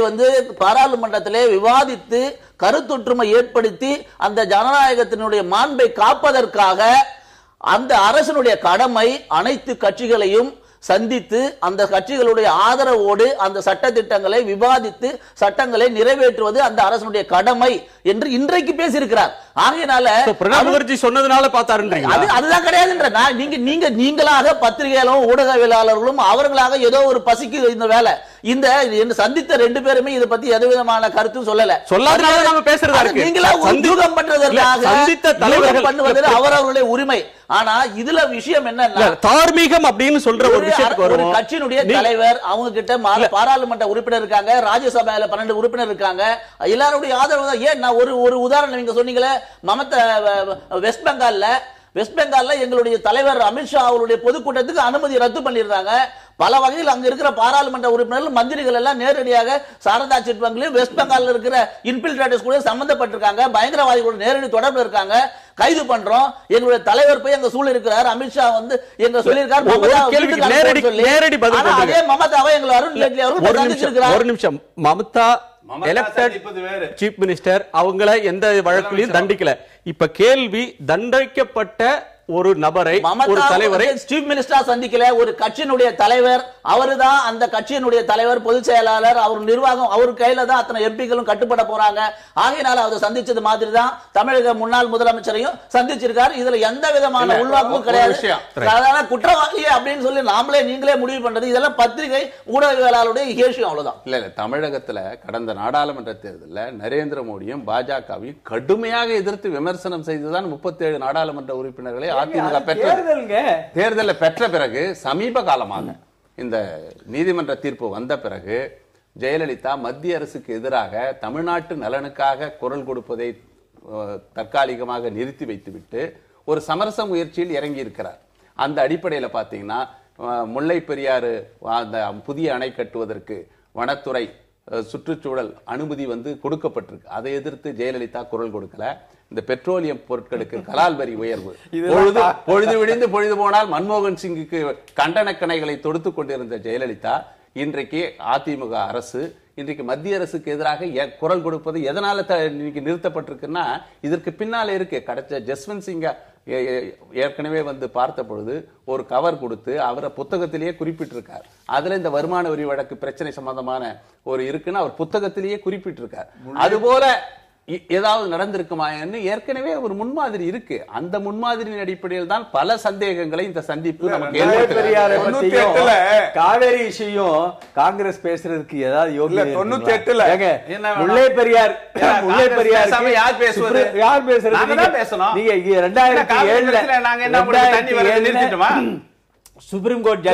பாராளுமன்றத்திலே விவாதித்து கருத்தொற்றுமை ஏற்படுத்தி அந்த ஜனநாயகத்தினுடைய மாண்பை காப்பதற்காக அந்த அரசனுடைய கடமை அனைத்து கட்சிகளையும் சந்தித்து அந்த கட்சிகளுடைய ஆதரவோடு அந்த சட்ட திட்டங்களை விவாதித்து சட்டங்களை நிறைவேற்றுவது அந்த அரசனுடைய கடமை என்று இன்றைக்கு பேசியிருக்கிறார். ஆகையினால பிரணாப் முகர்ஜி சொன்னதுனால பார்த்தாருன்றீங்க, அதுதான் கிடையாதுன்ற. நீங்களாக பத்திரிகையாளரும் ஊடகவியலாளர்களும் அவர்களாக ஏதோ ஒரு பசிக்கு இந்த வேலை. இந்த சந்தித்த 2 பேருமே இதை பத்தி எந்த விதமான கருத்தும் சொல்லல. சொல்லாதனால நாம பேசுறதா இருக்கு. நீங்களா உத்யோகம் பண்றதற்காக சந்தித்த தலைவர்கள் பண்ணுவது அவரவர்களுடைய உரிமை. ஆனா இதுல விஷயம் என்ன, தார்மீகம் அப்படின்னு சொல்ற ஒரு விஷயத்துக்கு ஒரு கட்சியினுடைய தலைவர், அவங்க கிட்ட பாராளுமன்ற உறுப்பினர் இருக்காங்க, ராஜ்யசபால 12 உறுப்பினர் இருக்காங்க, எல்லாருடைய ஆதரவு தான். ஏன் நான் ஒரு உதாரணம் நீங்க சொன்னீங்களே, மமதா வெஸ்ட் பெங்கால்ல எங்களுடைய தலைவர் அமித்ஷா அவருடைய பொதுக்கூட்டத்துக்கு அனுமதி ரத்து பண்ணியிருந்தாங்க. பல வகையில் அங்க இருக்கிற பாராளுமன்ற உறுப்பினர்கள், மந்திரிகள் எல்லாம் நேரடியாக சாரதா சிட் பங்க்லயும் வெஸ்ட் பெங்கால்ல இருக்கிற இன்பில்ட்ரேட்டர்ஸ் கூட சம்பந்தப்பட்டிருக்காங்க, பயங்கரவாதிகளோட நேரடி தொடர்பு இருக்காங்க, கைது பண்றோம். எங்களுடைய தலைவர் போய் அங்க சூழல் இருக்கிறார், அமித்ஷா எங்க சொல்லியிருக்காரு, அதே மமதாவை எங்களை அருண் ஜேட்லி அவர்கள் சந்திச்சிருக்கிறார். ஒரு நிமிஷம், மமதா எலெக்டட் சீஃப் மினிஸ்டர், அவங்கள எந்த வழக்கிலையும் தண்டிக்கல. இப்ப கேள்வி, தண்டிக்கப்பட்ட ஒரு நபரை, ஒரு தலைவரை சீஃப் மினிஸ்டரா சந்திக்கல, ஒரு கட்சியினுடைய தலைவர், அவருதான் அந்த கட்சியினுடைய தலைவர், பொதுச் செயலாளர், அவர் நிர்வாகம், அவர் கையில தான் அத்தனை எம்பிக்களும் கட்டுப்பட போறாங்க. ஆகையினால அவர் சந்திச்சது மாதிரி தான் தமிழக முன்னாள் முதலமைச்சரையும் சந்திச்சிருக்காரு. இதுல எந்த விதமான உள்வாக்கமும் கிடையாது. சாதாரண குற்றவாளி அப்படின்னு சொல்லி நீங்களே முடிவு பண்றது, இதெல்லாம் பத்திரிகை ஊடகவியலாளருடைய விஷயம், அவ்வளவுதான். இல்ல தமிழகத்துல கடந்த நாடாளுமன்ற தேர்தலில் நரேந்திர மோடியும் பாஜகவையும் கடுமையாக எதிர்த்து விமர்சனம் செய்துதான் 37 நாடாளுமன்ற உறுப்பினர்களை அதிமுக தேர்தலில் பெற்ற பிறகு சமீப காலமாக இந்த நீதிமன்ற தீர்ப்பு வந்த பிறகு ஜெயலலிதா மத்திய அரசுக்கு எதிராக தமிழ்நாட்டு நலனுக்காக குரல் கொடுப்பதை தற்காலிகமாக நிறுத்தி வைத்துவிட்டு ஒரு சமரச முயற்சியில் இறங்கி இருக்கிறார். அந்த அடிப்படையில் பார்த்தீங்கன்னா முல்லை பெரியாறு அந்த புதிய அணை கட்டுவதற்கு வனத்துறை சுற்றுச்சூழல் அனுமதி கொடுக்கப்பட்டிருக்கு. அதை எதிர்த்து ஜெயலலிதா குரல் கொடுக்கல. இந்த பெட்ரோலியம் பொருட்களுக்கு கலால் வரி உயர்வு, பொழுது விடிந்து பொழுது போனால் மன்மோகன் சிங்குக்கு கண்டன கணைகளை தொடுத்துக் கொண்டிருந்த ஜெயலலிதா இன்றைக்கு அதிமுக அரசு இன்றைக்கு மத்திய அரசுக்கு எதிராக குரல் கொடுப்பது எதனால இன்னைக்கு நிறுத்தப்பட்டிருக்குன்னா இதற்கு பின்னால இருக்கு. கிடைச்ச ஜஸ்வந்த் சிங்கா ஏற்கனவே வந்து பார்த்த பொழுது ஒரு கவர் கொடுத்து அவரை புத்தகத்திலேயே குறிப்பிட்டிருக்கார். அதுல இந்த வருமான வரி வழக்கு பிரச்சனை சம்பந்தமான ஒரு இருக்குன்னு அவர் புத்தகத்திலேயே குறிப்பிட்டிருக்கார். அதுபோல ஏதாவது நடந்திருக்குமான்னு ஏற்கனவே ஒரு முன்மாதிரி இருக்கு. அந்த முன்மாதிரியின் அடிப்படையில் தான் பல சந்தேகங்களை இந்த சந்திப்பு நமக்கு காவேரி விஷயம் காங்கிரஸ் பேசுறதுக்கு ஏதாவது யோகியம் 98 முல்லை பெரியார் யார் பேசுவது? யார் பேசுறது? நீங்க 2007 நாங்க என்ன தண்ணி வரதை நிறுத்திட்டோமா? சுப்ரீம் கோர்ட்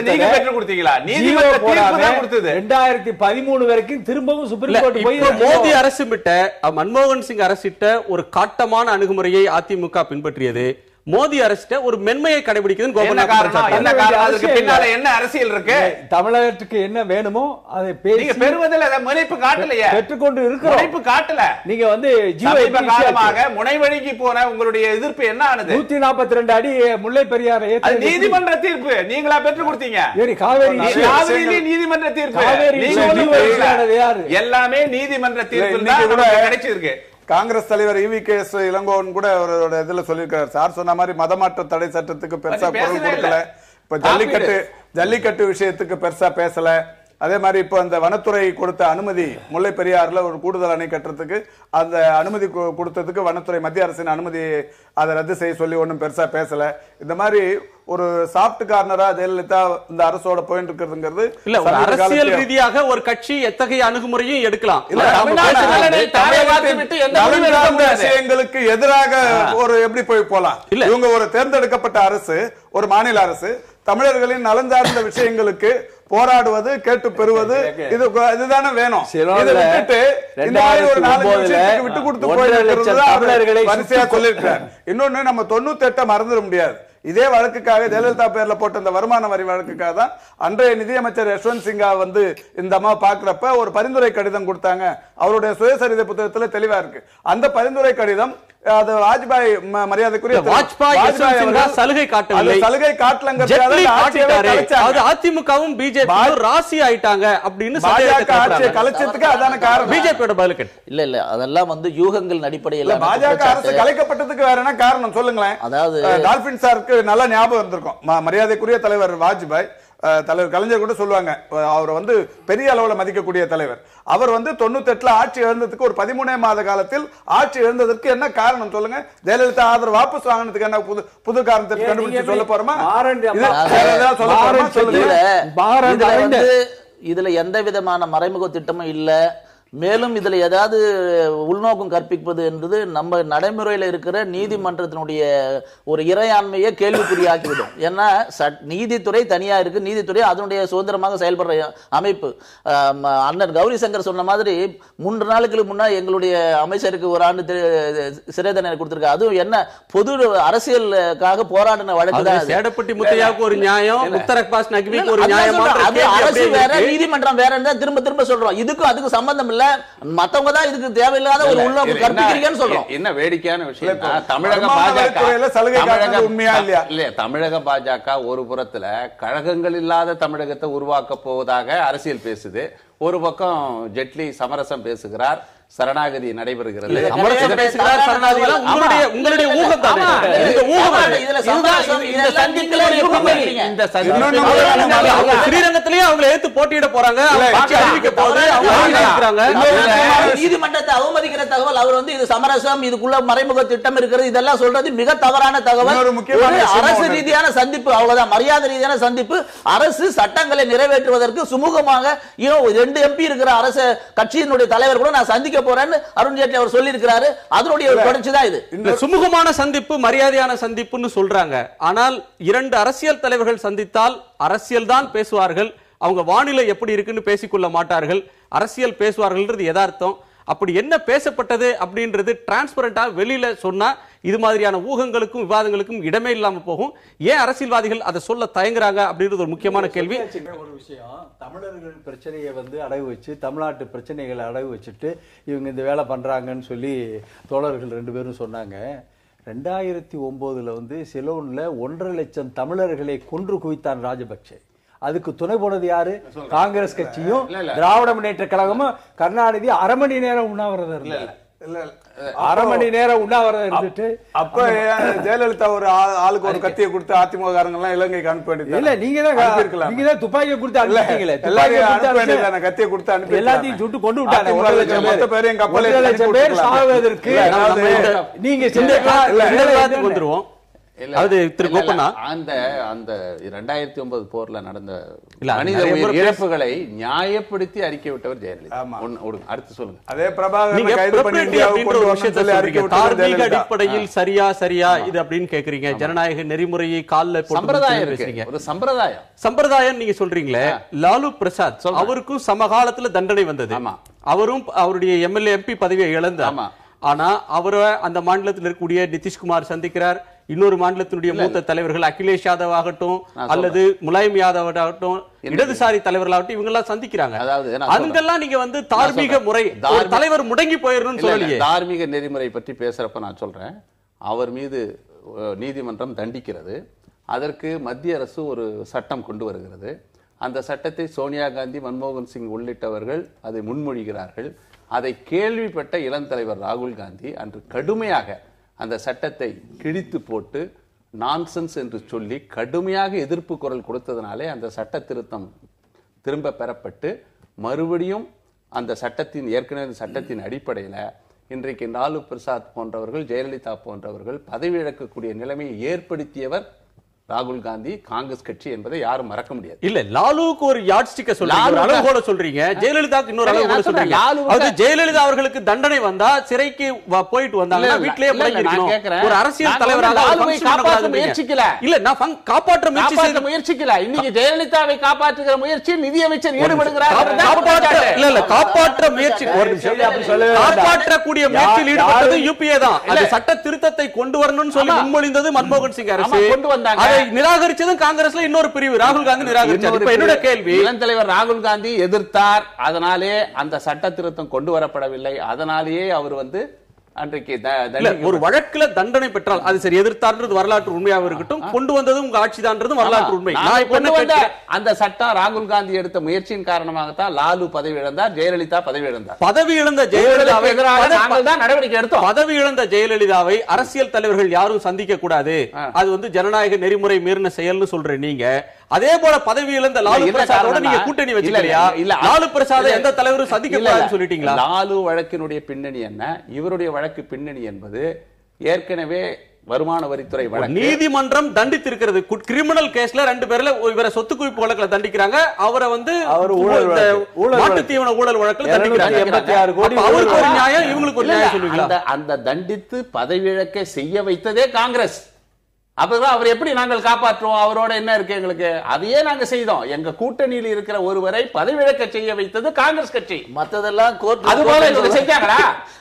நீங்க பெற்று கொடுத்தீங்களா? நீதிமன்ற தீர்ப்பு தான் கொடுத்தது. 2013 வரைக்கும் திரும்பவும் சுப்ரீம் கோர்ட் போய் மோடி அரசு விட்ட மன்மோகன் சிங் அரசிட்ட ஒரு காட்டமான அணுகுமுறையை அதிமுக பின்பற்றியது. மோடி அரசு ஒரு மென்மையை கடைபிடிக்குதுன்னு என்ன அரசியல் இருக்கு? தமிழகத்துக்கு என்ன வேணுமோ அதை நீங்க பெறுவதில் முனைப்பு காட்டலையே. பெற்றுக்கொண்டு இருக்கிறோம். முனைப்பு காட்டல. நீங்க வந்து காலமாக முனைவழிக்கு போன உங்களுடைய எதிர்ப்பு என்ன ஆனது? 142 அடி முல்லை பெரியார் நீதிமன்ற தீர்ப்பு நீங்களா பெற்றுக் கொடுத்தீங்க. காவேரி நீதிமன்ற தீர்ப்பு எல்லாமே நீதிமன்ற தீர்ப்பு கிடைச்சிருக்கு. காங்கிரஸ் தலைவர் EVKS இளங்கோவன் கூட அவரோட இதுல சொல்லியிருக்காரு. சார் சொன்ன மாதிரி மதமாற்ற தடை சட்டத்துக்கு பெருசா குரல் கொடுக்கல. இப்ப ஜல்லிக்கட்டு விஷயத்துக்கு பெருசா பேசல. அதே மாதிரி இப்போ அந்த வனத்துறை கொடுத்த அனுமதி முல்லை பெரியாறுல ஒரு கூடுதல் அணை கட்டுறதுக்கு அந்த அனுமதி கொடுத்ததுக்கு வனத்துறை மத்திய அரசின் அனுமதி அதை ரத்து செய்ய சொல்லி ஒன்றும் பெருசா பேசல. இந்த மாதிரி ஒரு சாஃப்ட் கார்னரா ஜெயலலிதா இந்த அரசோட போயிட்டு இருக்கிறதுங்கிறது இல்ல. ஒரு அரசியல் ரீதியாக ஒரு கட்சி எத்தகைய அணுகுமுறையும் எடுக்கலாம். விஷயங்களுக்கு எதிராக ஒரு எப்படி போய் போலாம்? இவங்க ஒரு தேர்ந்தெடுக்கப்பட்ட அரசு, ஒரு மாநில அரசு, தமிழர்களின் நலன் சார்ந்த விஷயங்களுக்கு போராடுவது, கேட்டு பெறுவது, இதுதானே வேணும். இதை விட்டுட்டு இந்த மாதிரி ஒரு 4 விஷயத்துக்கு விட்டு கொடுத்து போயிருக்கிறது வரிசையா சொல்லியிருக்காரு. இன்னொன்னு நம்ம 98 மறந்துட முடியாது. இதே வழக்குக்காக ஜெயலலிதா பேர்ல போட்ட இந்த வருமான வரி வழக்குக்காக தான் அன்றைய நிதியமைச்சர் யஷ்வந்த் சிங்கா வந்து இந்த அம்மா பாக்குறப்ப ஒரு பரிந்துரை கடிதம் கொடுத்தாங்க. அவருடைய சுயசரிதை புத்தகத்துல தெளிவா இருக்கு. அந்த பரிந்துரை கடிதம் அது வாஜ்பாய் மரியாதைக்குரிய சலுகை காட்டவில்லை. சலுகை அதிமுகவும் பிஜேபி ராசி ஆயிட்டாங்க அப்படின்னு கலைச்சதுக்கு அதான காரணம். பிஜேபியோட பதிலுக்கு இல்ல அதெல்லாம் வந்து யூகங்கள் அடிப்படையில் பாஜக அரசு கலைக்கப்பட்டதுக்கு வேற என்ன காரணம் சொல்லுங்களேன். அதாவது டால்பின் சாருக்கு நல்ல ஞாபகம் இருந்திருக்கும். மரியாதைக்குரிய தலைவர் வாஜ்பாய், தலைவர் கலைஞர் கூட சொல்லுவாங்க அவர் வந்து பெரிய அளவுல மதிக்கக்கூடிய தலைவர். அவர் வந்து 98 ஆட்சி இழந்ததுக்கு ஒரு 13 மாத காலத்தில் ஆட்சி இழந்ததற்கு என்ன காரணம் சொல்லுங்க? ஜெயலலிதா ஆதரவு வாபஸ் வாங்கினதுக்கு என்ன புது காரணத்தை கண்டுபிடிச்சு சொல்ல போறோமா? இதுல எந்த விதமான மறைமுக திட்டமும் இல்ல. மேலும் இதுல ஏதாவது உள்நோக்கம் கற்பிப்பது என்பது நம்ம நடைமுறையில் இருக்கிற நீதிமன்றத்தினுடைய ஒரு இறையாண்மையை கேள்விக்குறியாக்கிவிடும். ஏன்னா நீதித்துறை தனியா இருக்கு. நீதித்துறை அதனுடைய சுதந்திரமாக செயல்படுற அமைப்பு. அண்ணன் கௌரி சங்கர் சொன்ன மாதிரி 3 நாளுக்கு முன்னாடி எங்களுடைய அமைச்சருக்கு ஒரு ஆண்டு சிறை தண்டனை கொடுத்திருக்காரு. அதுவும் என்ன பொது அரசியலுக்காக போராடின வழக்கு தான். சேடப்பட்டி முத்தையாவுக்கு ஒரு நியாயம், முத்தரக் நக்விக்கு ஒரு நியாயம். அது அரசு வேற, நீதிமன்றம் வேற. திரும்ப திரும்ப சொல்றோம். இதுக்கும் அதுக்கும் சம்பந்தம் இல்ல. மத்தவங்க தான் இதுக்கு தேவையில்லாத ஒரு உள்நோக்கம் கற்பிக்கிறீங்கன்னு சொல்றோம். என்ன வேடிக்கையான விஷயம், தமிழக பாஜக ஒரு புறத்துல கழகங்கள் இல்லாத தமிழகத்தை உருவாக்க போவதாக அரசியல் பேசுது. ஒரு பக்கம் ஜெட்லி சமரசம் பேசுகிறார், சரணாகதி நடைபெறுகிறது. ஸ்ரீரங்கத்திலேயே அவங்களை ஏத்து போட்டியிட போறாங்க. நீதிமன்றத்தை அவமதிக்கிற தகவல் அவர் வந்து இது சமரசம், இதுக்குள்ள மறைமுக திட்டம் இருக்கிறது, இதெல்லாம் சொல்றது மிக தவறான தகவல். அரசு ரீதியான சந்திப்பு, அவ்வளவுதான். மரியாதை ரீதியான சந்திப்பு. அரசு சட்டங்களை நிறைவேற்றுவதற்கு சுமூகமாக 2 MP இருக்கிற அரசு கட்சியினுடைய தலைவர் கூட நான் சந்திக்க போறேன்னு அருண் ஜேட்லி அவர் சொல்லி இருக்கிறாரு. அதனுடைய தொடர்ச்சி தான் இது. இந்த சுமூகமான சந்திப்பு, மரியாதையான சந்திப்புன்னு சொல்றாங்க. ஆனால் 2 அரசியல் தலைவர்கள் சந்தித்தால் அரசியல் தான் பேசுவார்கள். அவங்க வானிலை எப்படி இருக்குன்னு பேசிக்கொள்ள மாட்டார்கள். அரசியல் பேசுவார்கள் யதார்த்தம். அப்படி என்ன பேசப்பட்டது அப்படின்றது டிரான்ஸ்பரண்டா வெளியில சொன்னா இது மாதிரியான ஊகங்களுக்கும் விவாதங்களுக்கும் இடமே இல்லாம போகும். ஏன் அரசியல்வாதிகள் அதை சொல்ல தயங்குறாங்க அப்படின்றது ஒரு முக்கியமான கேள்வி. ஒரு விஷயம், தமிழர்கள் பிரச்சனையை வந்து அடகு வச்சு, தமிழ்நாட்டு பிரச்சனைகளை அடகு வச்சுட்டு இவங்க இந்த வேலை பண்றாங்கன்னு சொல்லி தோழர்கள் 2 பேரும் சொன்னாங்க. 2009 வந்து சிலோன்ல 1.5 லட்சம் தமிழர்களை கொன்று குவித்தான் ராஜபக்சே. அதுக்கு துணை போனது யாரு? காங்கிரஸ் கட்சியும் திராவிட முன்னேற்ற கழகமும். கருணாநிதி அரை மணி நேரம் உண்ணாவிரதம் இருந்தார். அரை மணி நேரம் உண்ணாவிரதம் இருந்துட்டு அப்ப ஜெயலலிதா ஒரு ஆளுக்கு ஒரு கத்தியை கொடுத்து அதிமுக காரங்க எல்லாம் இலங்கைக்கு அனுப்ப வேண்டியது இல்ல. நீங்க தான் துப்பாக்கியை கொடுத்து அனுப்பிட்டீங்களே. கத்தியை கொடுத்து அனுப்பி எல்லாத்தையும் சுட்டு கொண்டு விட்டாங்க. 1 லட்சம் பேர் சாவதற்கு நீங்க வந்துருவோம். அது திரு கோபண்ணா அந்த 2009 போர்ல நடந்த மனித உயிர் இழப்புகளை நியாயப்படுத்தி அறிக்கை விட்டவர் ஜெயலலிதா. அடுத்து சொல்லுங்க. அதே தார்மீக அடிப்படையில் சரியா இது அப்படின்னு கேக்குறீங்க. ஜனநாயக நெறிமுறையை கால்ல போட்டு ஒரு சம்பிரதாயம் நீங்க சொல்றீங்களே. லாலு பிரசாத் அவருக்கும் சமகாலத்துல தண்டனை வந்தது. அவரும் அவருடைய எம்எல்ஏ எம்பி பதவியை இழந்தார். ஆனா அவரை அந்த மாநிலத்தில் இருக்கக்கூடிய நிதிஷ்குமார் சந்திக்கிறார். இன்னொரு மாநிலத்தினுடைய மூத்த தலைவர்கள் அகிலேஷ் யாதவ் ஆகட்டும் அல்லது முலாயம் யாதவ் ஆகட்டும், இடதுசாரி தலைவர்களாகட்டும், இவங்க எல்லாம் சந்திக்கிறாங்க. அங்கெல்லாம் நீங்க வந்து தார்மீக முறை தலைவர் முடங்கி போயிடணும்னு சொல்லலையே. தார்மீக நெறிமுறை பற்றி பேசுறப்ப நான் சொல்றேன், அவர் மீது நீதிமன்றம் தண்டிக்கிறது. அதற்கு மத்திய அரசு ஒரு சட்டம் கொண்டு வருகிறது. அந்த சட்டத்தை சோனியா காந்தி, மன்மோகன் சிங் உள்ளிட்டவர்கள் அதை முன்மொழிகிறார்கள். அதை கேள்விப்பட்ட இளம் தலைவர் ராகுல் காந்தி அன்று கடுமையாக அந்த சட்டத்தை கிழித்து போட்டு நான்சென்ஸ் என்று சொல்லி கடுமையாக எதிர்ப்பு குரல் கொடுத்ததனாலே அந்த சட்ட திருத்தம் திரும்ப பெறப்பட்டு மறுபடியும் அந்த சட்டத்தின் ஏற்கனவே சட்டத்தின் அடிப்படையில் இன்றைக்கு லாலு பிரசாத் போன்றவர்கள், ஜெயலலிதா போன்றவர்கள் பதவி இழக்கக்கூடிய நிலைமையை ஏற்படுத்தியவர் ராகுல் காந்தி, காங்கிரஸ் கட்சி என்பதை யாரும் மறக்க முடியாது. இல்ல, லாலுவுக்கு ஒரு யாட்ஸ்டிக்க சொல்றீங்க, அளவுகோல சொல்றீங்க, ஜெயலலிதாவுக்கு இன்னொரு அளவுகோல சொல்றீங்க. அது ஜெயலலிதா அவர்களுக்கு தண்டனை வந்தா சிறைக்கு போயிட்டு வந்தாங்கன்னா வீட்லயே ஒரு அரசியல் தலைவராக முயற்சிக்கல. இல்ல, நான் காப்பாற்ற முயற்சிக்கல. இன்னைக்கு ஜெயலலிதாவை காப்பாற்றுகிற முயற்சி நிதியமைச்சர் ஈடுபடுகிறார். காப்பாற்ற முயற்சி, காப்பாற்றக்கூடிய முயற்சியில் ஈடுபட்டது யுபிஏ தான். அந்த சட்ட திருத்தத்தை கொண்டு வரணும்னு சொல்லி முன்மொழிந்தது மன்மோகன் சிங் அரசு. கொண்டு வந்தாங்க. நிராகரிச்சதும் காங்கிரஸ்ல இன்னொரு பிரிவு, ராகுல் காந்தி நிராகரிச்சார். இப்ப என்னோட கேள்வி, இளம் தலைவர் ராகுல் காந்தி எதிர்த்தார், அதனாலே அந்த சட்ட திருத்தம் கொண்டு வரப்படவில்லை. அதனாலேயே அவர் வந்து அன்றைக்கு ஒரு வழக்குல தண்டனை பெற்றால் அது சரி, எதிர்த்தார்ன்றது வரலாற்று உண்மையாக இருக்கட்டும், கொண்டு வந்தது உங்க ஆட்சிதான்றது வரலாற்று உண்மை. அந்த சட்டம் ராகுல் காந்தி எடுத்த முயற்சியின் காரணமாகத்தான் லாலு பதவி இழந்தார், ஜெயலலிதா பதவி இழந்தார். பதவி இழந்த ஜெயலலிதாவை நடவடிக்கை எடுத்தோம். பதவி இழந்த ஜெயலலிதாவை அரசியல் தலைவர்கள் யாரும் சந்திக்க கூடாது, அது வந்து ஜனநாயக நெறிமுறை மீறின செயல்னு சொல்ற நீங்க, அதே போல பதவி இழந்த லாலு பிரசாதோட நீங்க கூட்டணி வச்சுக்கலையா? லாலு பிரசாதை எந்த தலைவரும் சந்திக்க கூடாதுன்னு சொல்லிட்டீங்களா? லாலு வழக்கினுடைய பின்னணி என்ன, இவருடைய வழக்கு பின்னணி என்பது ஏற்கனவே வருமான வரித்துறை வழக்கு நீதிமன்றம் தண்டித்திருக்கிறது. கிரிமினல் கேஸ்ல 2 பேர்ல இவரை சொத்து குவிப்பு வழக்குல தண்டிக்கிறாங்க, அவரை வந்து மாட்டு தீவன ஊழல் வழக்குல தண்டிக்கிறாங்க. 86 கோடி. அவருக்கு ஒரு நியாயம், இவங்களுக்கு ஒரு நியாயம் சொல்லுவீங்களா? அந்த தண்டித்து பதவி இழக்க செய்ய வைத்ததே காங்கிரஸ். அப்பதான் அவர் எப்படி நாங்கள் காப்பாற்றுவோம், அவரோட என்ன இருக்கு எங்களுக்கு, அதையே நாங்க செய்தோம். எங்க கூட்டணியில் இருக்கிற ஒருவரை பதவி இழக்க செய்ய வைத்தது காங்கிரஸ் கட்சி. மத்ததெல்லாம் அதுபோல செஞ்சாங்களா?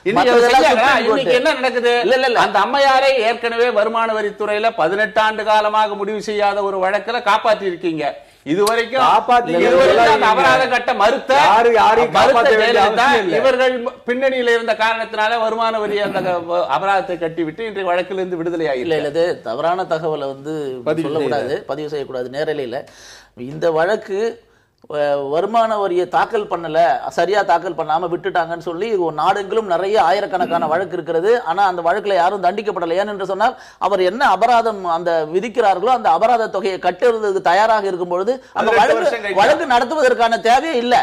இன்னைக்கு என்ன நடக்குது? அந்த அம்மையாரை ஏற்கனவே வருமான வரித்துறையில 18 ஆண்டு காலமாக முடிவு செய்யாத ஒரு வழக்குல காப்பாற்றி இருக்கீங்க. இதுவரைக்கும் அபராத கட்ட மறுத்த இவர்கள் பின்னணியில் இருந்த காரணத்தினால வருமான வரி அந்த அபராதத்தை கட்டிவிட்டு இன்றைய வழக்கிலிருந்து விடுதலை ஆகி தவறான தகவலை வந்து சொல்லக்கூடாது, பதிவு செய்யக்கூடாது நேரலையில. இந்த வழக்கு வருமான வரியை தாக்கல் பண்ணல, சரியா தாக்கல் பண்ணாம விட்டுட்டாங்கன்னு சொல்லி நாடெங்கிலும் நிறைய ஆயிரக்கணக்கான வழக்கு இருக்கிறது. ஆனா அந்த வழக்குல யாரும் தண்டிக்கப்படலை. ஏன்னு சொன்னால் அவர் என்ன அபராதம் அந்த விதிக்கிறார்களோ அந்த அபராத தொகையை கட்டுறதுக்கு தயாராக இருக்கும் பொழுது அந்த வழக்கு நடத்துவதற்கான தேவையே இல்ல.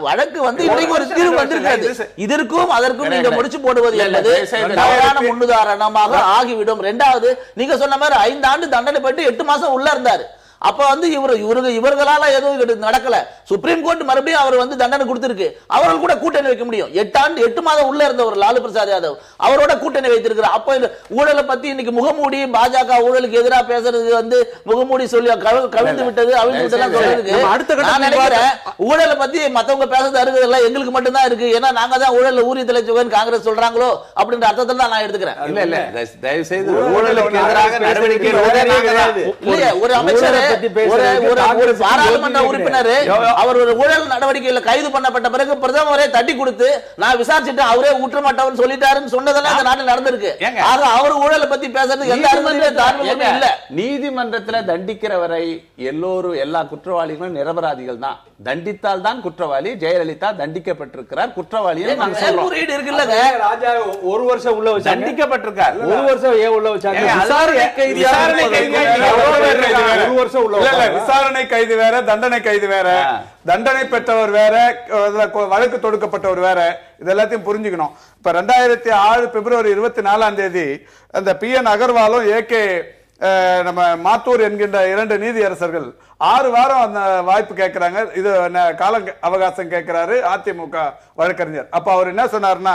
வழக்கு வந்து இன்றைக்கு ஒரு தீர்வு வந்திருக்கிறது. இதற்கும் அதற்கும் நீங்க முடிச்சு போடுவது என்பது தவறான முன்னுதாரணமாக ஆகிவிடும். 2வது, நீங்க சொன்ன மாதிரி 5 ஆண்டு தண்டனை பெற்று 8 மாசம் உள்ள இருந்தாரு. அப்ப வந்து இவர்களால எதுவும் நடக்கல. சுப்ரீம் கோர்ட் மறுபடியும் அவர் வந்து தண்டனை கொடுத்திருக்கு. அவர்கள் கூட கூட்டணி வைக்க முடியும். 8 மாதம் உள்ள இருந்த ஒரு லாலு பிரசாத் யாதவ் அவரோட கூட்டணி வைத்திருக்கிறார். அப்ப ஊழலை பத்தி இன்னைக்கு முகமூடி பாஜக ஊழலுக்கு எதிராக பேசுறது வந்து முகமூடி சொல்லி கவிழ்ந்து விட்டது, அவிழ்ந்து விட்டது சொல்றதுக்கு நான் நினைக்கிறேன். ஊழலை பத்தி மத்தவங்க பேசுறது அருகதெல்லாம் எங்களுக்கு மட்டும்தான் இருக்கு. ஏன்னா நாங்க தான் ஊழல் ஊறி தலைச்சுவன் காங்கிரஸ் சொல்றாங்களோ அப்படின்ற அர்த்தத்தில் தான் நான் எடுத்துக்கிறேன். இல்ல தயவு செய்து ஊழலுக்கு எதிராக நடவடிக்கை ஒரு அமைச்சர் பத்தி பேசுறதுக்கு ஒரு காங்கிரஸ் பாராளுமன்ற யோகியதை உறுப்பினர் அவர் ஒரு ஊழல் நடவடிக்கையில கைது பண்ணப்பட்ட பிறகு பிரதமரே தட்டி கொடுத்து நான் விசாரிச்சுட்டு அவரே ஊற்றமாட்டவன் சொல்லிட்டாருன்னு சொன்னதெல்லாம் இந்த நாட்டில் நடந்திருக்கு. ஆக அவர் ஊழலை பத்தி பேசுறதுக்கு எந்த அனுமதியும் இல்ல. நீதிமன்றத்துல தண்டிக்கிற வரை எல்லோரும் எல்லா குற்றவாளிகளும் நிரபராதிகள் தான். தண்டித்தால் தான் குற்றவாளி. ஜெயலலிதா தண்டிக்கப்பட்டிருக்கிறார். குற்றவாளியை நாங்க சொல்றோம். மேல்முறையீடு இருக்குல்லங்க. ராஜா ஒரு வருஷம் உள்ள வச்சாங்க. தண்டிக்கப்பட்டிருக்கார். ஒரு வருஷம் ஏன் உள்ள வச்சாங்க? விசாரணை கைதியா ஒரு வருஷம் உள்ள விசாரணை கைது வேற, தண்டனை கைது வேற, தண்டனை பெற்றவர் வேற, வழக்கு தொடுக்கப்பட்டவர் வேற. இது எல்லாத்தையும் புரிஞ்சுக்கணும். இப்ப 2006 பிப்ரவரி 24 அந்த PN அகர்வாலும் AK நம்ம மாத்தூர் என்கின்ற 2 நீதியரசர்கள் 6 வாரம் அந்த வாய்ப்பு கேட்கிறாங்க. இது கால அவகாசம் கேட்கிறாரு அதிமுக வழக்கறிஞர். அப்ப அவர் என்ன சொன்னார்னா,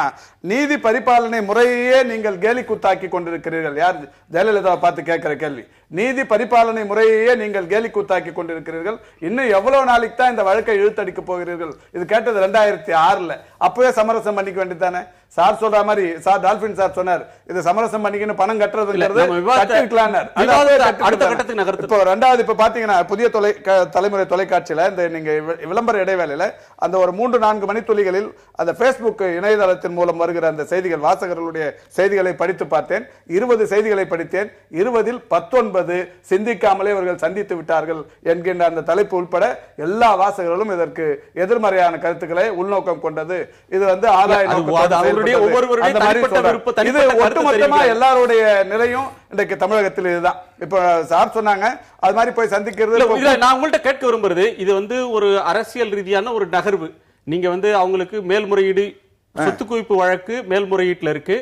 நீதி பரிபாலனை முறையே நீங்கள் கேலி கூத்தாக்கி கொண்டிருக்கிறீர்கள். யார்? ஜெயலலிதாவை பார்த்து கேட்கிற கேள்வி. நீதி பரிபாலனை முறையே நீங்கள் கேலி கூத்தாக்கி கொண்டிருக்கிறீர்கள். இன்னும் எவ்வளவு நாளைக்கு தான் இந்த வழக்கை இழுத்தடிக்க போகிறீர்கள்? இது கேட்டது 2006. அப்பவே சமரசம் பண்ணிக்க வேண்டியதானே? சார் சொல்ற மாதிரி சார் டால்பின் சார் சொன்னார், இது சமரசம் பண்ணிக்கணும் பணம் கட்டுறதுங்கிறது இப்போ ரெண்டாவது. இப்ப பாத்தீங்கன்னா புதிய தலைமுறை தொலைக்காட்சியில இந்த நீங்க விளம்பர இடைவேளையில அந்த ஒரு 3-4 மணித்துளிகளில் அந்த Facebook இணையதளத்தின் மூலம் வருகிற அந்த செய்திகள், வாசகர்களுடைய செய்திகளை படித்து பார்த்தேன். 20 செய்திகளை படித்தேன். 20ல் 19 சிந்திக்காமலே அவர்கள் சந்தித்து விட்டார்கள் என்கின்ற அந்த தலைப்பு உட்பட எல்லா வாசகர்களும் இதற்கு எதிர்மறையான கருத்துக்களை உள்நோக்கம் கொண்டது. இது ஆதாய இது ஒட்டுமொத்தமா எல்லாருடைய நிலையும் இன்றைக்கு தமிழகத்தில் இதுதான். இப்ப சார் சொன்னாங்க அது மாதிரி போய் சந்திக்கிறது. நான் உங்கள்ட்ட கேட்க விரும்புறது, இது ஒரு அரசியல் ரீதியான ஒரு நகர்வு. நீங்க அவங்களுக்கு மேல்முறையீடு சொத்து குவிப்பு வழக்கு மேல்முறையீட்டுல இருக்கு.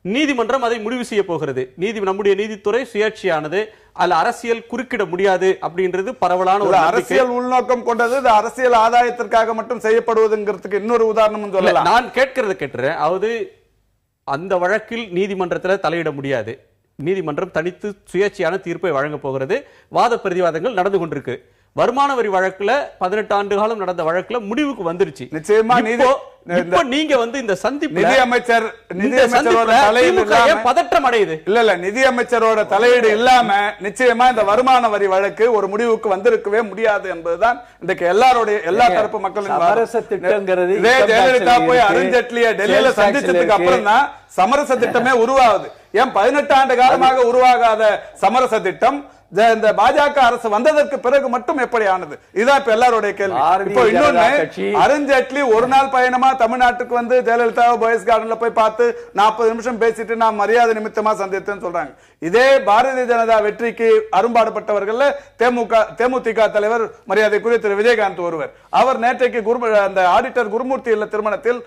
நீதிமன்றம் அதை முடிவு செய்ய போகிறது. நம்முடைய நீதித்துறை சுயேட்சையானது, அதுல அரசியல் குறுக்கிட முடியாது அப்படின்றது பரவலான ஒரு அரசியல் உள்நோக்கம் கொண்டது. இது அரசியல் ஆதாயத்திற்காக மட்டும் செய்யப்படுவதுங்கிறதுக்கு இன்னொரு உதாரணம் சொல்லலாம். நான் கேட்கிறேன். அதாவது அந்த வழக்கில் நீதிமன்றத்தில் தலையிட முடியாது. நீதிமன்றம் தனித்து சுயேட்சையான தீர்ப்பை வழங்க போகிறது. வாத பிரதிவாதங்கள் நடந்து கொண்டிருக்கு. வருமான வரி வழக்குல 18 ஆண்டு காலம் நடந்த வழக்குல முடிவுக்கு வந்துருச்சு. நிச்சயமா இப்ப நீங்க இந்த சந்திப்பு நிதியமைச்சர் பதற்றம் அடையுது. இல்ல நிதியமைச்சரோட தலையீடு இல்லாம நிச்சயமா இந்த வருமான வரி வழக்கு ஒரு முடிவுக்கு வந்திருக்கவே முடியாது என்பதுதான் இன்றைக்கு எல்லா தரப்பு மக்களின் சமரச திட்டங்கிறது. ஜெயலலிதா போய் அருண்ஜேட்லியை டெல்லியில சந்திச்சதுக்கு அப்புறம் தான் சமரச திட்டமே உருவாகுது. ஏன் 18 ஆண்டு காலமாக உருவாகாத சமரச திட்டம் இந்த பாஜக அரசு வந்ததற்கு பிறகு மட்டும் எப்படி ஆனது? இதான் இப்ப எல்லாருடைய கேள்வி. இப்போ இன்னொன்னு, அருண்ஜேட்லி ஒரு நாள் பயணமா தமிழ்நாட்டுக்கு ஜெயலலிதா பாய்ஸ் கார்டன்ல போய் பார்த்து 40 நிமிஷம் பேசிட்டு நான் மரியாதை நிமித்தமா சந்தித்தேன்னு சொல்றாங்க. இதே பாரதிய ஜனதா வெற்றிக்கு அரும்பாடுபட்டவர்கள் தேமுதிக தலைவர் மரியாதைக்குரிய திரு விஜயகாந்த் ஒருவர். அவர் நேற்றைக்கு அந்த ஆடிட்டர் குருமூர்த்தி இல்ல திருமணத்தில்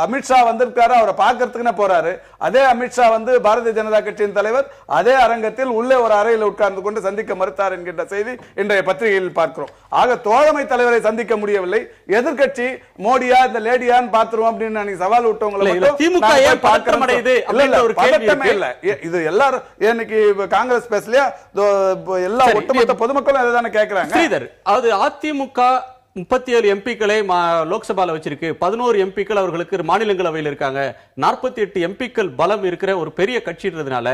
அமித்ஷா வந்திருக்காரு, அவரை பார்க்கறதுக்குன்னு போறாரு. அதே அமித்ஷா பாரதிய ஜனதா கட்சியின் தலைவர் அதே அரங்கத்தில் உள்ளே ஒரு அறையில் உட்கார்ந்து கொண்டு சந்திக்க மறுத்தார் என்கின்ற செய்தி இன்றைய பத்திரிகையில் பார்க்கிறோம். ஆக தோழமை தலைவரை சந்திக்க முடியவில்லை. எதிர்கட்சி மோடியா இந்த லேடியான்னு பார்த்துருவோம் அப்படின்னு சவால் விட்டவங்களை இது எல்லாரும் இன்னைக்கு காங்கிரஸ் பேசலையா? எல்லா ஒட்டுமொத்த பொதுமக்களும் அதுதானே கேட்கிறாங்க. அது அதிமுக 37 எம்பிக்களை லோக்சபால வச்சிருக்கு. 11 எம்பிக்கள் அவர்களுக்கு மாநிலங்களவையில் இருக்காங்க. 48 எம்பிக்கள் பலம் இருக்கிற ஒரு பெரிய கட்சின்றதுனால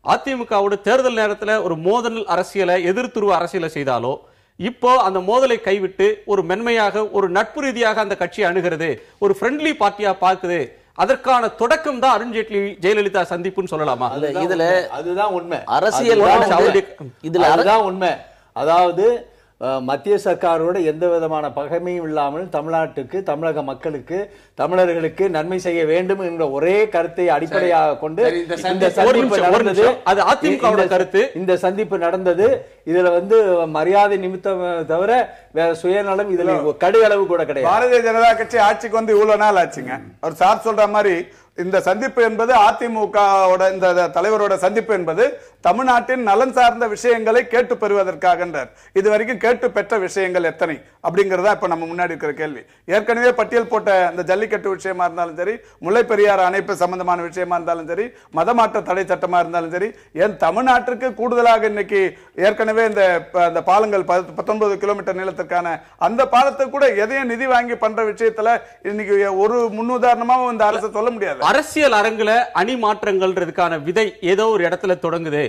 அதிமுகவோட தேர்தல் நேரத்தில் ஒரு மோதல் அரசியலை, எதிர்த்துருவ அரசியலை செய்தாலோ இப்போ அந்த மோதலை கைவிட்டு ஒரு மென்மையாக ஒரு நட்பு ரீதியாக அந்த கட்சி அணுகிறது, ஒரு ஃப்ரெண்ட்லி பார்ட்டியா பார்க்குது. அதற்கான தொடக்கம் தான் அருண்ஜேட்லி ஜெயலலிதா சந்திப்புன்னு சொல்லலாமா? அதுதான் உண்மை. அரசியல் இதுதான் உண்மை. அதாவது மத்திய சர்க்காரோட எந்த விதமான பகைமையும் இல்லாமல் தமிழ்நாட்டுக்கு, தமிழக மக்களுக்கு, தமிழர்களுக்கு நன்மை செய்ய வேண்டும் என்ற ஒரே கருத்தை அடிப்படையாக கொண்டு இந்த சந்திப்பு நடந்தது. அது அதிமுக கருத்து. இந்த சந்திப்பு நடந்தது. இதுல மரியாதை நிமித்தம் தவிர வேற சுயநலம் இதுல கடுகளவு கூட கிடையாது. பாரதிய ஜனதா கட்சி ஆட்சிக்கு இவ்வளவு நாள் ஆச்சுங்க. அவர் சார் சொல்ற மாதிரி இந்த சந்திப்பு என்பது அதிமுகவோட இந்த தலைவரோட சந்திப்பு என்பது தமிழ்நாட்டின் நலன் சார்ந்த விஷயங்களை கேட்டு பெறுவதற்காக. இதுவரைக்கும் கேட்டு பெற்ற விஷயங்கள் எத்தனை அப்படிங்கறதா இப்ப நம்ம முன்னாடி இருக்கிற கேள்வி. ஏற்கனவே பட்டியல் போட்ட இந்த ஜல்லிக்கட்டு விஷயமா இருந்தாலும் சரி, முல்லை பெரியாறு அணைப்பு சம்பந்தமான விஷயமா இருந்தாலும் சரி, மதமாற்ற தடை சட்டமா இருந்தாலும் சரி, ஏன் தமிழ்நாட்டிற்கு கூடுதலாக இன்னைக்கு ஏற்கனவே இந்த பாலங்கள் 19 கிலோமீட்டர் நீளத்திற்கான அந்த பாலத்தை கூட எதையும் நிதி வாங்கி பண்ற விஷயத்துல இன்னைக்கு ஒரு முன்னுதாரணமா இந்த அரசு சொல்ல முடியாது. அரசியல் அரங்குல அணி மாற்றங்கள்ன்றதுக்கான விதை ஏதோ ஒரு இடத்துல தொடங்குது.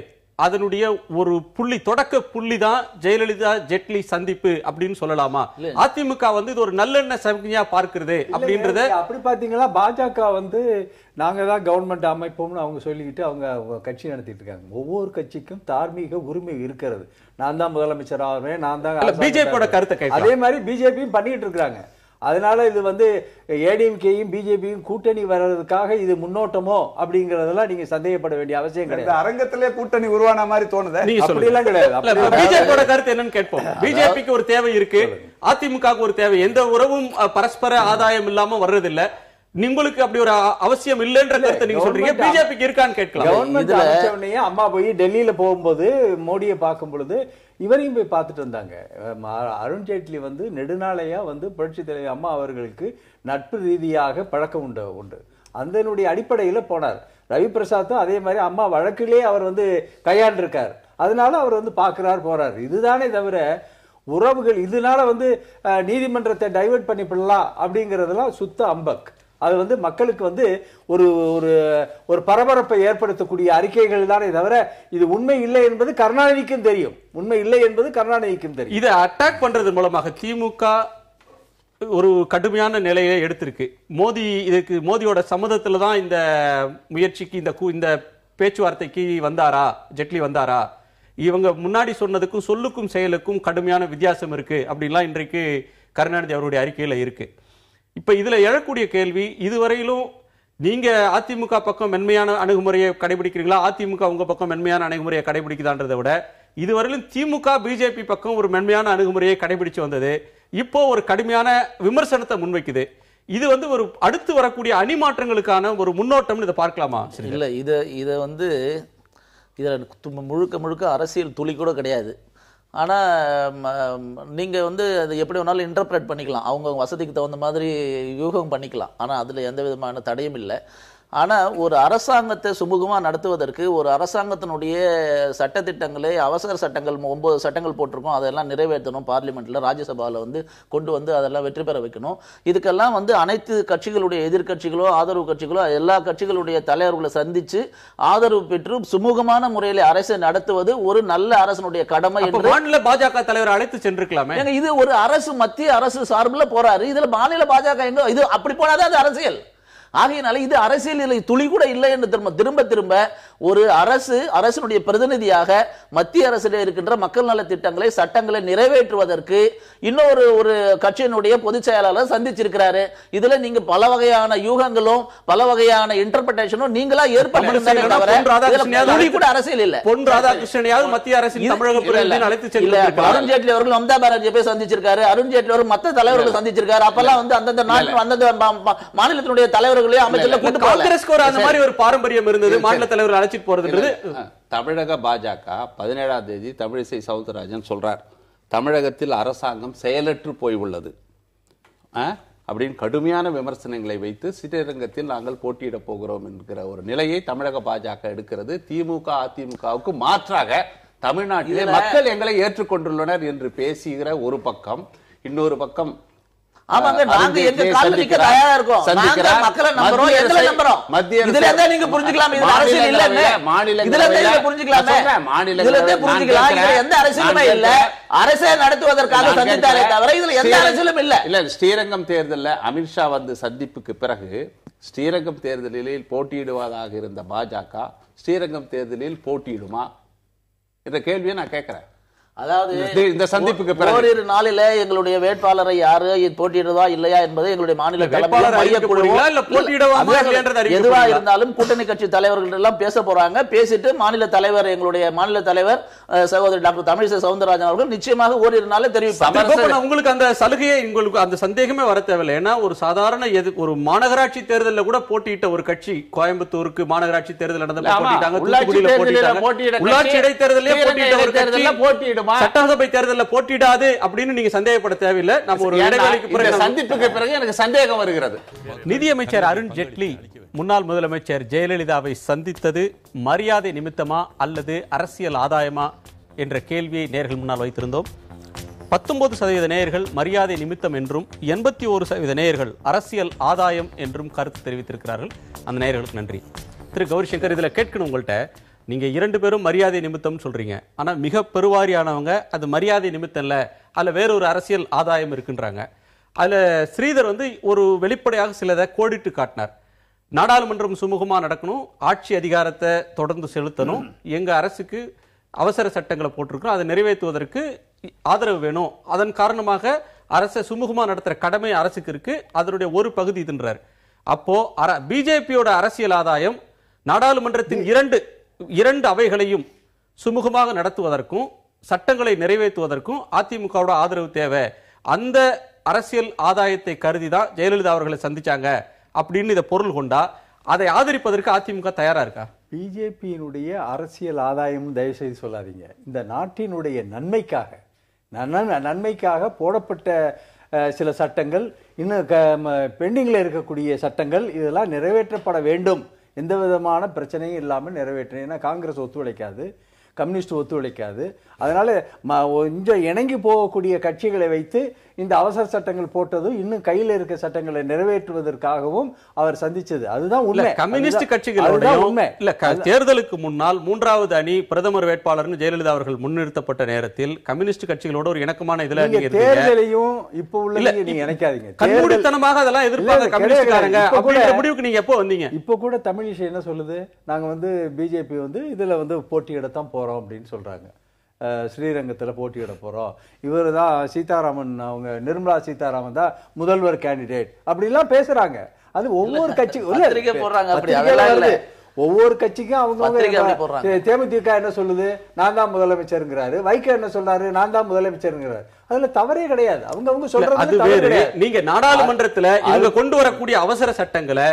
அதனுடைய ஒரு புள்ளி, தொடக்க புள்ளி தான் ஜெயலலிதா ஜெட்லி சந்திப்பு அப்படின்னு சொல்லலாமா? அதிமுக வந்து இது ஒரு நல்லெண்ண சமிக்ஞையா பார்க்கிறது அப்படின்றத அப்படி பாத்தீங்களா? பாஜக வந்து நாங்க தான் கவர்மெண்ட் அமைப்போம்னு அவங்க சொல்லிக்கிட்டு அவங்க கட்சி நடத்திட்டு இருக்காங்க. ஒவ்வொரு கட்சிக்கும் தார்மீக உரிமை இருக்கிறது. நான் தான் முதலமைச்சர் ஆவேன், நான் தான் பிஜேபியோட கருத்தை அதே மாதிரி பிஜேபியும் பண்ணிட்டு இருக்காங்க. அதனால இது வந்து ஏடிஎம்கேயும் பிஜேபியும் கூட்டணி வர்றதுக்காக இது முன்னோட்டமோ அப்படிங்கறதெல்லாம் நீங்க சந்தேகப்பட வேண்டிய அவசியம் கிடையாது. அரங்கத்திலே கூட்டணி உருவான மாதிரி தோணுது. அப்படி எல்லாம் கிடையாது. பிஜேபியோட கருத்து என்னன்னு கேட்போம். பிஜேபிக்கு ஒரு தேவை இருக்கு, அதிமுகவுக்கு ஒரு தேவை. எந்த உறவும் பரஸ்பர ஆதாயம் இல்லாம வர்றதில்ல. உங்களுக்கு அப்படி ஒரு அவசியம் இல்லைன்ற கருத்தை நீங்க சொல்றீங்க, பிஜேபிக்கு இருக்கான்னு கேட்கலாம். கவர்மெண்ட் அமைச்ச உடனே அம்மா போய் டெல்லியில போகும்போது மோடியை பார்க்கும் பொழுது இவரையும் போய் பார்த்துட்டு வந்தாங்க. அருண்ஜேட்லி வந்து நெடுநாளையா வந்து புரட்சி தலைவர் அம்மா அவர்களுக்கு நட்பு ரீதியாக பழக்கம் உண்டு. அதனுடைய அடிப்படையில போனார். ரவி பிரசாத்தும் அதே மாதிரி அம்மா வழக்கிலே அவர் வந்து கையாண்டிருக்கார். அதனால அவர் வந்து பார்க்கிறார், போறார். இதுதானே தவிர உறவுகள் இதனால வந்து நீதிமன்றத்தை டைவர்ட் பண்ணிவிடலாம் அப்படிங்கறதெல்லாம் சுத்த அம்பக். அது வந்து மக்களுக்கு வந்து ஒரு ஒரு பரபரப்பை ஏற்படுத்தக்கூடிய அறிக்கைகள் தானே தவிர இது உண்மை இல்லை என்பது கருணாநிதிக்கும் தெரியும். உண்மை இல்லை என்பது கருணாநிதிக்கும் தெரியும். இதை அட்டாக் பண்றது மூலமாக திமுக ஒரு கடுமையான நிலையை எடுத்திருக்கு. மோடியோட சம்மதத்துல தான் இந்த முயற்சிக்கு இந்த பேச்சுவார்த்தைக்கு வந்தாரா, ஜெட்லி வந்தாரா? இவங்க முன்னாடி சொன்னதுக்கும் சொல்லுக்கும் செயலுக்கும் கடுமையான வித்தியாசம் இருக்கு அப்படின்லாம் இன்றைக்கு கருணாநிதி அவருடைய அறிக்கையில இருக்கு. இப்ப இதுல எழக்கூடிய கேள்வி, இதுவரையிலும் நீங்க அதிமுக பக்கம் மென்மையான அணுகுமுறையை கடைபிடிக்கிறீங்களா, அதிமுக உங்க பக்கம் மென்மையான அணுகுமுறையை கடைபிடிக்குதான்றதை விட இதுவரையிலும் திமுக பிஜேபி பக்கம் ஒரு மென்மையான அணுகுமுறையை கடைபிடிச்சு வந்தது, இப்போ ஒரு கடுமையான விமர்சனத்தை முன்வைக்குது. இது வந்து ஒரு அடுத்து வரக்கூடிய அணிமாற்றங்களுக்கான ஒரு முன்னோட்டம் இதை பார்க்கலாமா? இல்ல, இதை வந்து இதுல முழுக்க அரசியல் துளி கூட கிடையாது. ஆனால் நீங்கள் வந்து அது எப்படி வேணாலும் இன்டர்பிரேட் பண்ணிக்கலாம், அவங்க வசதிக்கு தகுந்த மாதிரி யூகம் பண்ணிக்கலாம். ஆனால் அதில் எந்த விதமான தடையும் இல்லை. ஆனால் ஒரு அரசாங்கத்தை சுமூகமாக நடத்துவதற்கு ஒரு அரசாங்கத்தினுடைய சட்டத்திட்டங்களை, அவசர சட்டங்கள் 9 சட்டங்கள் போட்டிருக்கோம், அதெல்லாம் நிறைவேற்றணும். பார்லிமெண்ட்டில் ராஜ்யசபாவில் வந்து கொண்டு வந்து அதெல்லாம் வெற்றி பெற வைக்கணும். இதுக்கெல்லாம் வந்து அனைத்து கட்சிகளுடைய எதிர்கட்சிகளோ ஆதரவு கட்சிகளோ எல்லா கட்சிகளுடைய தலைவர்களை சந்தித்து ஆதரவு பெற்று சுமூகமான முறையில் அரசை நடத்துவது ஒரு நல்ல அரசனுடைய கடமை. மாநில பாஜக தலைவர் அழைத்து சென்றிருக்கலாமே. இது ஒரு அரசு, மத்திய அரசு சார்பில் போறாரு. இதுல மாநில பாஜக எங்க? இது அப்படி போனாதான் அது அரசியல். ஆகையினால இது அரசியல் துளி கூட இல்லை என்று திரும்ப ஒரு அரசினுடைய பிரதிநிதியாக மத்திய அரசில் இருக்கின்ற மக்கள் நல திட்டங்களை, சட்டங்களை நிறைவேற்றுவதற்கு இன்னொரு ஒரு கட்சியினுடைய பொதுச் செயலாளர் சந்திச்சிருக்கிறாரு. இதுல நீங்க பல வகையான யூகங்களும் பல வகையான இன்டர்பிரேஷனும் நீங்களா ஏற்படுத்தி கூட அரசியல் இல்ல. பொன் ராதாகிருஷ்ணனையாவது மத்திய அரசின் தமிழக பிரதிநிதி அழைத்து சென்றிருக்கிறார். அருண்ஜேட்லி அவர்கள் மம்தா பானர்ஜி போய் சந்திச்சிருக்காரு. அருண்ஜேட்லி அவர்கள் மற்ற தலைவர்களை சந்திச்சிருக்காரு. அப்பெல்லாம் வந்து அந்தந்த மாநிலத்தினுடைய தலைவர் காங்கிரஸ்க்கு அந்த மாதிரி ஒரு பாரம்பரியம் இருந்தது, மாநில தலைவர் அழைச்சிட்டு போறது. தமிழக பாஜக 17ஆம் தேதி தமிழிசை சவுந்தரராஜன் சொல்றார், தமிழகத்தில் அரசாங்கம் செயலற்று போய் உள்ளது அப்படின்னு கடுமையான விமர்சனங்களை வைத்து ஸ்ரீரங்கத்தில் நாங்கள் போட்டியிட போகிறோம் என்கிற ஒரு நிலையை தமிழக பாஜக எடுக்கிறது. திமுக அதிமுகவுக்கு மாற்றாக தமிழ்நாட்டிலே மக்கள் எங்களை ஏற்றுக்கொண்டுள்ளனர் என்று பேசுகிற ஒரு பக்கம், இன்னொரு பக்கம் ஆமாங்க, நாங்க எங்க காலத்துக்கு தயாரா இருக்கோம். நாங்க மக்களை நம்புறோம், எங்களை நம்புறோம். இதுல இருந்தா நீங்க புரிஞ்சுக்கலாம் இது அரசியல் இல்லன்னு. இதுல இருந்தா நீங்க புரிஞ்சுக்கலாமே. இதுல இருந்தா புரிஞ்சுக்கலாம். இதுல எந்த அரசியலுமே இல்ல. அரசை நடத்துவதற்காக சந்தித்தாரே தவிர இதுல எந்த அரசியலும் இல்ல. இல்ல, ஸ்ரீரங்கம் தேர்தல்ல அமித்ஷா வந்து சந்திப்புக்கு பிறகு ஸ்ரீரங்கம் தேர்தலில் போட்டியிடுவதாக இருந்த பாஜக ஸ்ரீரங்கம் தேர்தலில் போட்டியிடுமா என்ற கேள்வியை நான் கேட்கிறேன். அதாவது இந்த சந்திப்புக்கு ஓரிரு நாளில எங்களுடைய வேட்பாளரை யாரு போட்டியிடுவதா இல்லையா என்பதை எங்களுடைய மாநில எதுவா இருந்தாலும் கூட்டணி கட்சி தலைவர்கள் எல்லாம் பேச போறாங்க. பேசிட்டு மாநில தலைவர், எங்களுடைய மாநில தலைவர் சகோதரி டாக்டர் தமிழிசை சவுந்தரராஜன் அவர்கள் நிச்சயமாக ஓரிரு நாளில் தெரிவிப்பார். உங்களுக்கு அந்த சலுகையை, உங்களுக்கு அந்த சந்தேகமே வர தேவையில்லை. ஏன்னா ஒரு சாதாரண ஒரு மாநகராட்சி தேர்தலில் கூட போட்டியிட்ட ஒரு கட்சி, கோயம்புத்தூருக்கு மாநகராட்சி தேர்தல் நடந்தப்ப போட்டிட்டாங்க, உள்ளாட்சி இடைத்தேர்தலே போட்டியிட்ட ஒரு கட்சி போட்டியிடும், சட்டசபை தேர்தலில் போட்டியிடாது அப்படின்னு நீங்க சந்தேகப்பட தேவையில்லை. நம்ம ஒரு இடைவெளிக்கு பிறகு சந்திப்புக்கு பிறகு எனக்கு சந்தேகம் வருகிறது. நிதியமைச்சர் அருண் ஜெட்லி முன்னாள் முதலமைச்சர் ஜெயலலிதாவை சந்தித்தது மரியாதை நிமித்தமா அல்லது அரசியல் ஆதாயமா என்ற கேள்வியை நேயர்கள் முன்னால் வைத்திருந்தோம். 19% நேயர்கள் மரியாதை நிமித்தம் என்றும் 81% நேயர்கள் அரசியல் ஆதாயம் என்றும் கருத்து தெரிவித்திருக்கிறார்கள். அந்த நேயர்களுக்கு நன்றி. திரு கௌரி சங்கர், இதுல கேட்கணும் உங்கள்கிட்ட, நீங்க 2 பேரும் மரியாதை நிமித்தம் சொல்றீங்க. ஆனா மிக பெருவாரியானவங்க அது மரியாதை நிமித்தம் இல்ல, அதுல வேறொரு அரசியல் ஆதாயம் இருக்குன்றாங்க. அதுல ஸ்ரீதர் வந்து ஒரு வெளிப்படையாக சிலதை கோடிட்டு காட்டினார். நாடாளுமன்றம் சுமூகமா நடக்கணும், ஆட்சி அதிகாரத்தை தொடர்ந்து செலுத்தணும், எங்க அரசுக்கு அவசர சட்டங்களை போட்டிருக்கோம், அதை நிறைவேற்றுவதற்கு ஆதரவு வேணும், அதன் காரணமாக அரசை சுமூகமா நடத்துற கடமை அரசுக்கு இருக்கு, அதனுடைய ஒரு பகுதி இதுன்றார். அப்போ பிஜேபியோட அரசியல் ஆதாயம் நாடாளுமன்றத்தின் இரண்டு அவைகளையும் சுமூகமாக நடத்துவதற்கும் சட்டங்களை நிறைவேற்றுவதற்கும் அதிமுகவோட ஆதரவு தேவை. அந்த அரசியல் ஆதாயத்தை கருதிதான் ஜெயலலிதா அவர்களை சந்திச்சாங்க அப்படின்னு இதை பொருள் கொண்டா அதை ஆதரிப்பதற்கு அதிமுக தயாரா இருக்கா? பிஜேபியினுடைய அரசியல் ஆதாயம் தயவு செய்து சொல்லாதீங்க. இந்த நாட்டினுடைய நன்மைக்காக போடப்பட்ட சில சட்டங்கள், இன்னும் பெண்டிங்கில் இருக்கக்கூடிய சட்டங்கள், இதெல்லாம் நிறைவேற்றப்பட வேண்டும். எந்த விதமான பிரச்சனையும் இல்லாமல் நிறைவேற்றணும். ஏன்னா காங்கிரஸ் ஒத்துழைக்காது, கம்யூனிஸ்ட் ஒத்துழைக்காது. அதனால கொஞ்சம் இணங்கி போகக்கூடிய கட்சிகளை வைத்து இந்த அவசர சட்டங்கள் போட்டதும் இன்னும் கையில் இருக்க சட்டங்களை நிறைவேற்றுவதற்காகவும் அவர் சந்திச்சது. அதுதான் உண்மை. கம்யூனிஸ்ட் கட்சிகளோட உண்மை இல்ல. தேர்தலுக்கு முன்னால் 3வது அணி பிரதமர் வேட்பாளர்னு ஜெயலலிதா அவர்கள் முன்னிறுத்தப்பட்ட நேரத்தில் கம்யூனிஸ்ட் கட்சிகளோட ஒரு இணக்கமான இதுல தேர்தலையும் இப்ப உள்ள நீங்க நினைக்காதீங்க. கண்மூடித்தனமாக அதெல்லாம் எதிர்பார்க்க கம்யூனிஸ்ட்காரங்க அப்படிங்கிற முடிவுக்கு நீங்க எப்போ வந்தீங்க? இப்ப கூட தமிழிசை என்ன சொல்லுது, நாங்க வந்து பிஜேபி வந்து இதுல வந்து போட்டியிடத்தான் போறோம் அப்படின்னு சொல்றாங்க. ஸ்ரீரங்கத்தில் போட்டியிட போறோம். இவர் தான் சீதாராமன், அவங்க நிர்மலா சீதாராமன் தான் முதல்வர் கேண்டிடேட் அப்படிலாம் பேசுறாங்க. அது ஒவ்வொரு கட்சி ஒவ்வொரு கட்சிக்கும் அவங்க தேமுதிக என்ன சொல்லுது, நான் தான் முதலமைச்சருங்கிறாரு. வைகோ என்ன சொல்றாரு, நான் தான் முதலமைச்சருங்கிறாரு. அதுல தவறே கிடையாது. அவங்க சொல்றது. நீங்க நாடாளுமன்றத்துல இவங்க கொண்டு வரக்கூடிய அவசர சட்டங்களை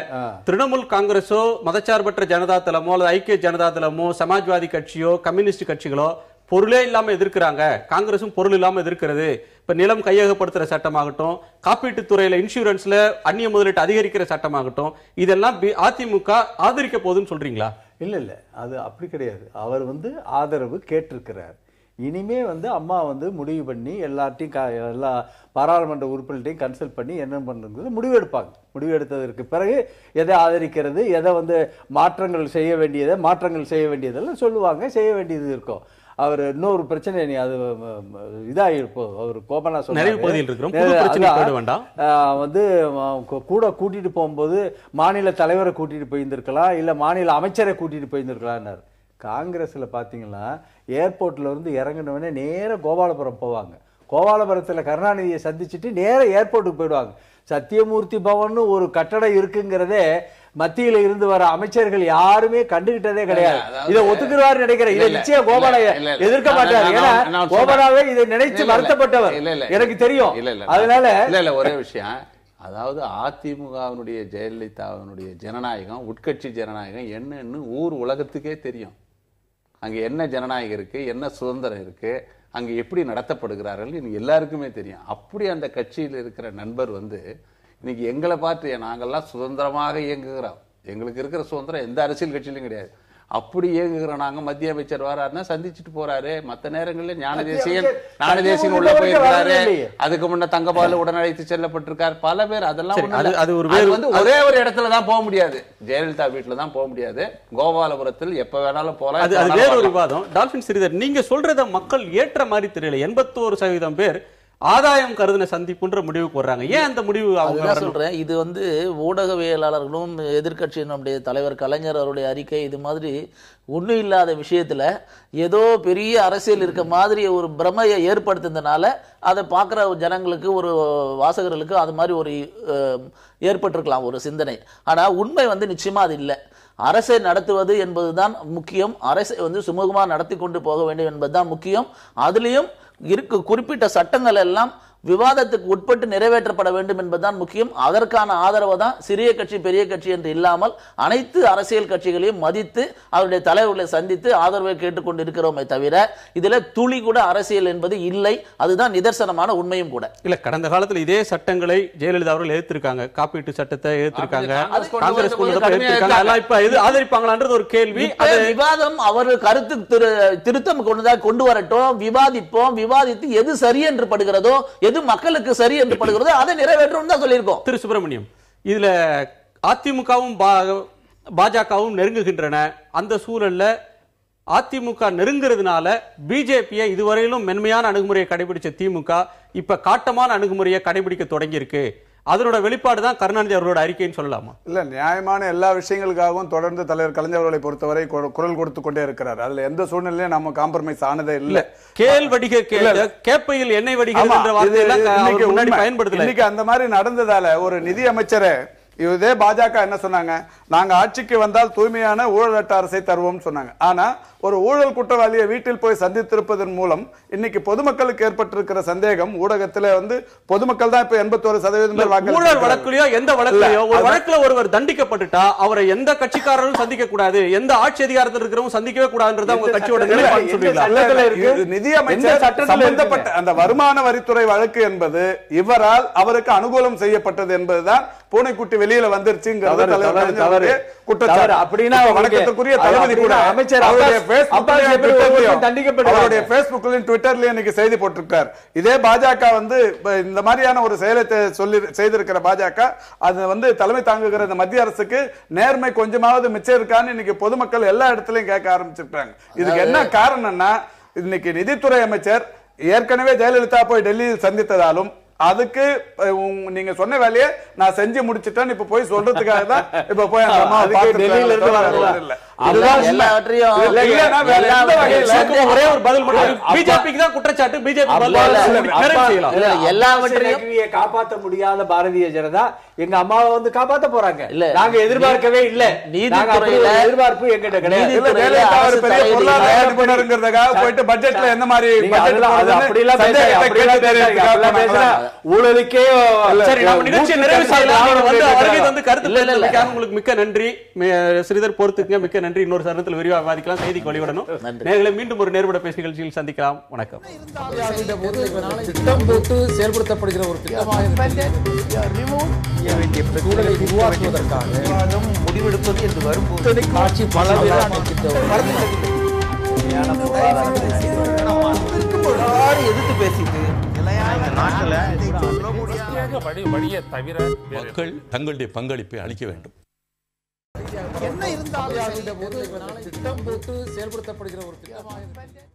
திரிணாமுல் காங்கிரஸோ, மதச்சார்பற்ற ஜனதா தளமோ, அல்லது ஐக்கிய ஜனதா தளமோ, சமாஜ்வாதி கட்சியோ, கம்யூனிஸ்ட் கட்சிகளோ பொருளே இல்லாம எதிர்க்கிறாங்க. காங்கிரசும் பொருள் இல்லாம எதிர்க்கிறது. இப்ப நிலம் கையகப்படுத்துற சட்டமாகட்டும், காப்பீட்டு துறையில இன்சூரன்ஸ்ல அந்நிய முதலீட்டு அதிகரிக்கிற சட்டமாகட்டும், இதெல்லாம் அதிமுக ஆதரிக்க போகுதுன்னு சொல்றீங்களா? இல்ல அது அப்படி கிடையாது. அவர் வந்து ஆதரவு கேட்டிருக்கிறார். இனிமே வந்து அம்மா வந்து முடிவு பண்ணி எல்லாத்தையும் எல்லா பாராளுமன்ற உறுப்பினர்களையும் கன்சல்ட் பண்ணி என்ன பண்றது முடிவு எடுப்பாங்க. முடிவு எடுத்ததற்கு பிறகு எதை ஆதரிக்கிறது, எதை வந்து மாற்றங்கள் செய்ய வேண்டியதெல்லாம் சொல்லுவாங்க. செய்ய வேண்டியது இருக்கும். அவர் இன்னொரு பிரச்சனை, நீ அது இதாயிருப்போம். அவர் கோபனா சொன்னாரு வந்து கூட கூட்டிட்டு போகும்போது மாநில தலைவரை கூட்டிட்டு போயிருந்திருக்கலாம், இல்ல மாநில அமைச்சரை கூட்டிட்டு போயிருந்திருக்கலாம்னாரு. காங்கிரஸ்ல பாத்தீங்கன்னா ஏர்போர்ட்ல இருந்து இறங்கினவனே நேர கோபாலபுரம் போவாங்க. கோபாலபுரத்துல கருணாநிதியை சந்திச்சுட்டு நேர ஏர்போர்ட்டுக்கு போயிடுவாங்க. சத்தியமூர்த்தி பவன் ஒரு கட்டடம் இருக்குங்கிறதே மத்தியில இருந்து வர அமைச்சர்கள் யாருமே கண்டுகிட்டதே கிடையாது. இதை ஒத்துக்குவாரு நினைக்கிறேன். இதை நிச்சயம் கோபால எதிர்க்க மாட்டார். ஏன்னா கோபாலாவே இதை நினைச்சு வருத்தப்பட்டவர் எனக்கு தெரியும். அதனால ஒரே விஷயம், அதாவது அதிமுகவினுடைய ஜெயலலிதாவினுடைய ஜனநாயகம், உட்கட்சி ஜனநாயகம் என்னன்னு ஊர் உலகத்துக்கே தெரியும். அங்க என்ன ஜனநாயகம் இருக்கு, என்ன சுதந்திரம் இருக்கு, அங்க எப்படி நடத்தப்படுகிறார்கள் எல்லாருக்குமே தெரியும். அப்படி அந்த கட்சியில் இருக்கிற நண்பர் வந்து இன்னைக்கு எங்களை பார்த்து நாங்கெல்லாம் சுதந்திரமாக இயங்குகிறோம், எங்களுக்கு இருக்கிற சுதந்திரம் எந்த அரசியல் கட்சியிலும் கிடையாது, அப்படி இயங்குகிறோம் நாங்க, மத்திய அமைச்சர் வராருன்னா சந்திச்சுட்டு போறாரு. மற்ற நேரங்களில் ஞானதேசியன் உள்ள போயிருக்காரு, அதுக்கு முன்ன தங்கபாலு உடனழைத்து செல்லப்பட்டிருக்காரு. பல பேர் அதெல்லாம் வந்து ஒரே ஒரு இடத்துலதான் போக முடியாது, ஜெயலலிதா வீட்டுல தான் போக முடியாது. கோபாலபுரத்தில் எப்ப வேணாலும் போலாம். அது வேற ஒரு விவாதம். டால்பின் ஸ்ரீதர், நீங்க சொல்றத மக்கள் ஏற்ற மாதிரி தெரியல. 81% பேர் ஆதாயம் கருதின சந்திப்புன்ற முடிவுக்கு வர்றாங்க. ஏன் அந்த முடிவு? அவங்க சொல்றேன், இது வந்து ஊடகவியலாளர்களும் எதிர்கட்சியினுடைய தலைவர் கலைஞர் அவருடைய அறிக்கை, இது மாதிரி ஒன்றும் இல்லாத விஷயத்துல ஏதோ பெரிய அரசியல் இருக்க மாதிரி ஒரு பிரமையை ஏற்படுத்துறதுனால அதை பார்க்குற ஜனங்களுக்கு, ஒரு வாசகர்களுக்கு அது மாதிரி ஒரு ஏற்பட்டிருக்கலாம் ஒரு சிந்தனை. ஆனா உண்மை வந்து நிச்சயமா அது இல்லை. அரசை நடத்துவது என்பதுதான் முக்கியம். அரசை வந்து சுமூகமாக நடத்தி கொண்டு போக வேண்டும் என்பதுதான் முக்கியம். அதுலேயும் குறிப்பிட்ட சட்டங்கள் எல்லாம் விவாதத்துக்கு உட்பட்டு நிறைவேற்றப்பட வேண்டும் என்பதுதான் முக்கியம். அதற்கான ஆதரவு தான் சிறிய கட்சி பெரிய கட்சி என்று இல்லாமல் அனைத்து அரசியல் கட்சிகளையும் மதித்து அவருடைய தலைவர்களை சந்தித்து ஆதரவை கேட்டுக்கொண்டு இருக்கிறோமே தவிர இதுல துளி கூட அரசியல் என்பது இல்லை. அதுதான் நிதர்சனமான உண்மையும் கூட. இல்ல, கடந்த காலத்தில் இதே சட்டங்களை ஜெயலலிதா அவர்கள் எதிர்த்திருக்காங்க. காப்பீட்டு சட்டத்தை எதிர்த்திருக்காங்க, காங்கிரஸ் இப்ப ஆதரிப்பாங்களான்றது ஒரு கேள்வி. விவாதம் அவர் கருத்து திருத்தம் கொண்டு வரட்டும், விவாதிப்போம். விவாதித்து எது சரி என்று படுகிறதோ, எது மக்களுக்கு சரி என்று படுகிறதோ அதை நிறைவேற்றும் தான் சொல்லியிருக்கோம். திரு சுப்பிரமணியம், இதுல அதிமுகவும் பாஜகவும் நெருங்குகின்றன. அந்த சூழல்ல அதிமுக நெருங்குறதுனால பிஜேபியை இதுவரையிலும் மென்மையான அணுகுமுறையை கடைபிடிச்ச திமுக இப்ப காட்டமான அணுகுமுறையை கடைபிடிக்க தொடங்கி இருக்கு. அதனோட வெளிப்பாடு தான் கருணாநிதி அவர்களோட அறிக்கைன்னு சொல்லலாமா? இல்ல, நியாயமான எல்லா விஷயங்களுக்காகவும் தொடர்ந்து தலைவர் கலைஞர் அவர்களை பொறுத்தவரை குரல் கொடுத்து கொண்டே இருக்கிறார். அதுல எந்த சூழ்நிலையும் நம்ம காம்ப்ரமைஸ் ஆனதே இல்ல. கேள் வடிக கேப்பையில் எண்ணெய் வடிகிறது என்ற வார்த்தையெல்லாம் முன்னாடி பயன்படுத்தல. இன்னைக்கு அந்த மாதிரி நடந்ததால ஒரு நிதி அமைச்சரை இதே பாஜக என்ன சொன்னாங்க, நாங்க ஆட்சிக்கு வந்தால் தூய்மையான ஊழலற்ற அரசை தருவோம் சொன்னாங்க. ஆனா ஒரு ஊழல் குற்றவாளியை வீட்டில் போய் சந்தித்திருப்பதன் மூலம் இன்னைக்கு பொதுமக்களுக்கு ஏற்பட்டிருக்கிற சந்தேகம் ஊடகத்துல பொதுமக்கள் தான் இப்ப 81% ஊழல் வழக்குலயோ எந்த வழக்குலயோ ஒரு வழக்குல ஒருவர் தண்டிக்கப்பட்டுட்டா அவரை எந்த கட்சிக்காரரும் சந்திக்க கூடாது, எந்த ஆட்சி அதிகாரத்தில் இருக்கிறவங்க சந்திக்கவே கூடாதுன்றத உங்க கட்சியோட நிலைப்பாடு சொல்றீங்களா? நிதி அமைச்சர் சம்பந்தப்பட்ட அந்த வருமான வரித்துறை வழக்கு என்பது இவரால் அவருக்கு அனுகூலம் செய்யப்பட்டது என்பதுதான் பூனைக்குட்டி வெளியில வந்துருச்சுங்கிறது தலைவர் குற்றச்சாட்டு. அப்படின்னா வணக்கத்துக்குரிய தளபதி கூட அமைச்சர் அவருடைய செய்தி போட்டிருக்கார். இதே பாஜக இந்த மாதிரியான ஒரு செயலை செய்திருக்கிற பாஜக அது தலைமை தாங்குகிற இந்த மத்திய அரசுக்கு நேர்மை கொஞ்சமாவது மிச்சம் இருக்கான்னு இன்னைக்கு பொதுமக்கள் எல்லா இடத்துலயும் கேட்க ஆரம்பிச்சிருக்காங்க. இதுக்கு என்ன காரணம்னா, இன்னைக்கு நிதித்துறை அமைச்சர் ஏற்கனவே ஜெயலலிதா போய் டெல்லியில் சந்தித்ததாலும் அதுக்கு நீங்க சொன்ன வேலையை நான் செஞ்சு முடிச்சிட்டேன் இப்ப போய் சொல்றதுக்காக தான் இப்ப போய் டெல்லியில இருந்து ஒரே ஒரு பதில் பிஜேபிக்கு தான் குற்றச்சாட்டு. பிஜேபி எல்லாவற்றையும் காப்பாற்ற முடியாத பாரதிய ஜனதா எங்க அம்மாவை காப்பாத்த போறாங்க. நாங்க எதிர்பார்க்கவே இல்ல. நீதித்துறையில எதிர்பார்ப்பு எங்கிட்ட கிடையாது. போயிட்டு பட்ஜெட்ல என்ன மாதிரி ஊழலுக்கே உங்களுக்கு மிக்க நன்றி. ஸ்ரீதர் பொறுத்துக்கு மிக்க நன்றி. இன்னொரு சரணத்தில் விரிவாக விவாதிக்கலாம். செய்திக்கு வழிவிடணும். நேர்களை மீண்டும் ஒரு நேர்பட பேசு நிகழ்ச்சியில் சந்திக்கலாம். வணக்கம். திட்டம் போட்டு செயல்படுத்தப்படுகிற ஒரு சூழலை உருவாக்குவதற்காக முடிவெடுப்பது என்று வரும்போது ஆட்சி பலவிதமான எதிர்த்து பேசிட்டு மக்கள் தங்களுடைய பங்களிப்பை அளிக்க வேண்டும். என்ன இருந்தாலும் திட்டம் போட்டு செயல்படுத்தப்படுகிற ஒரு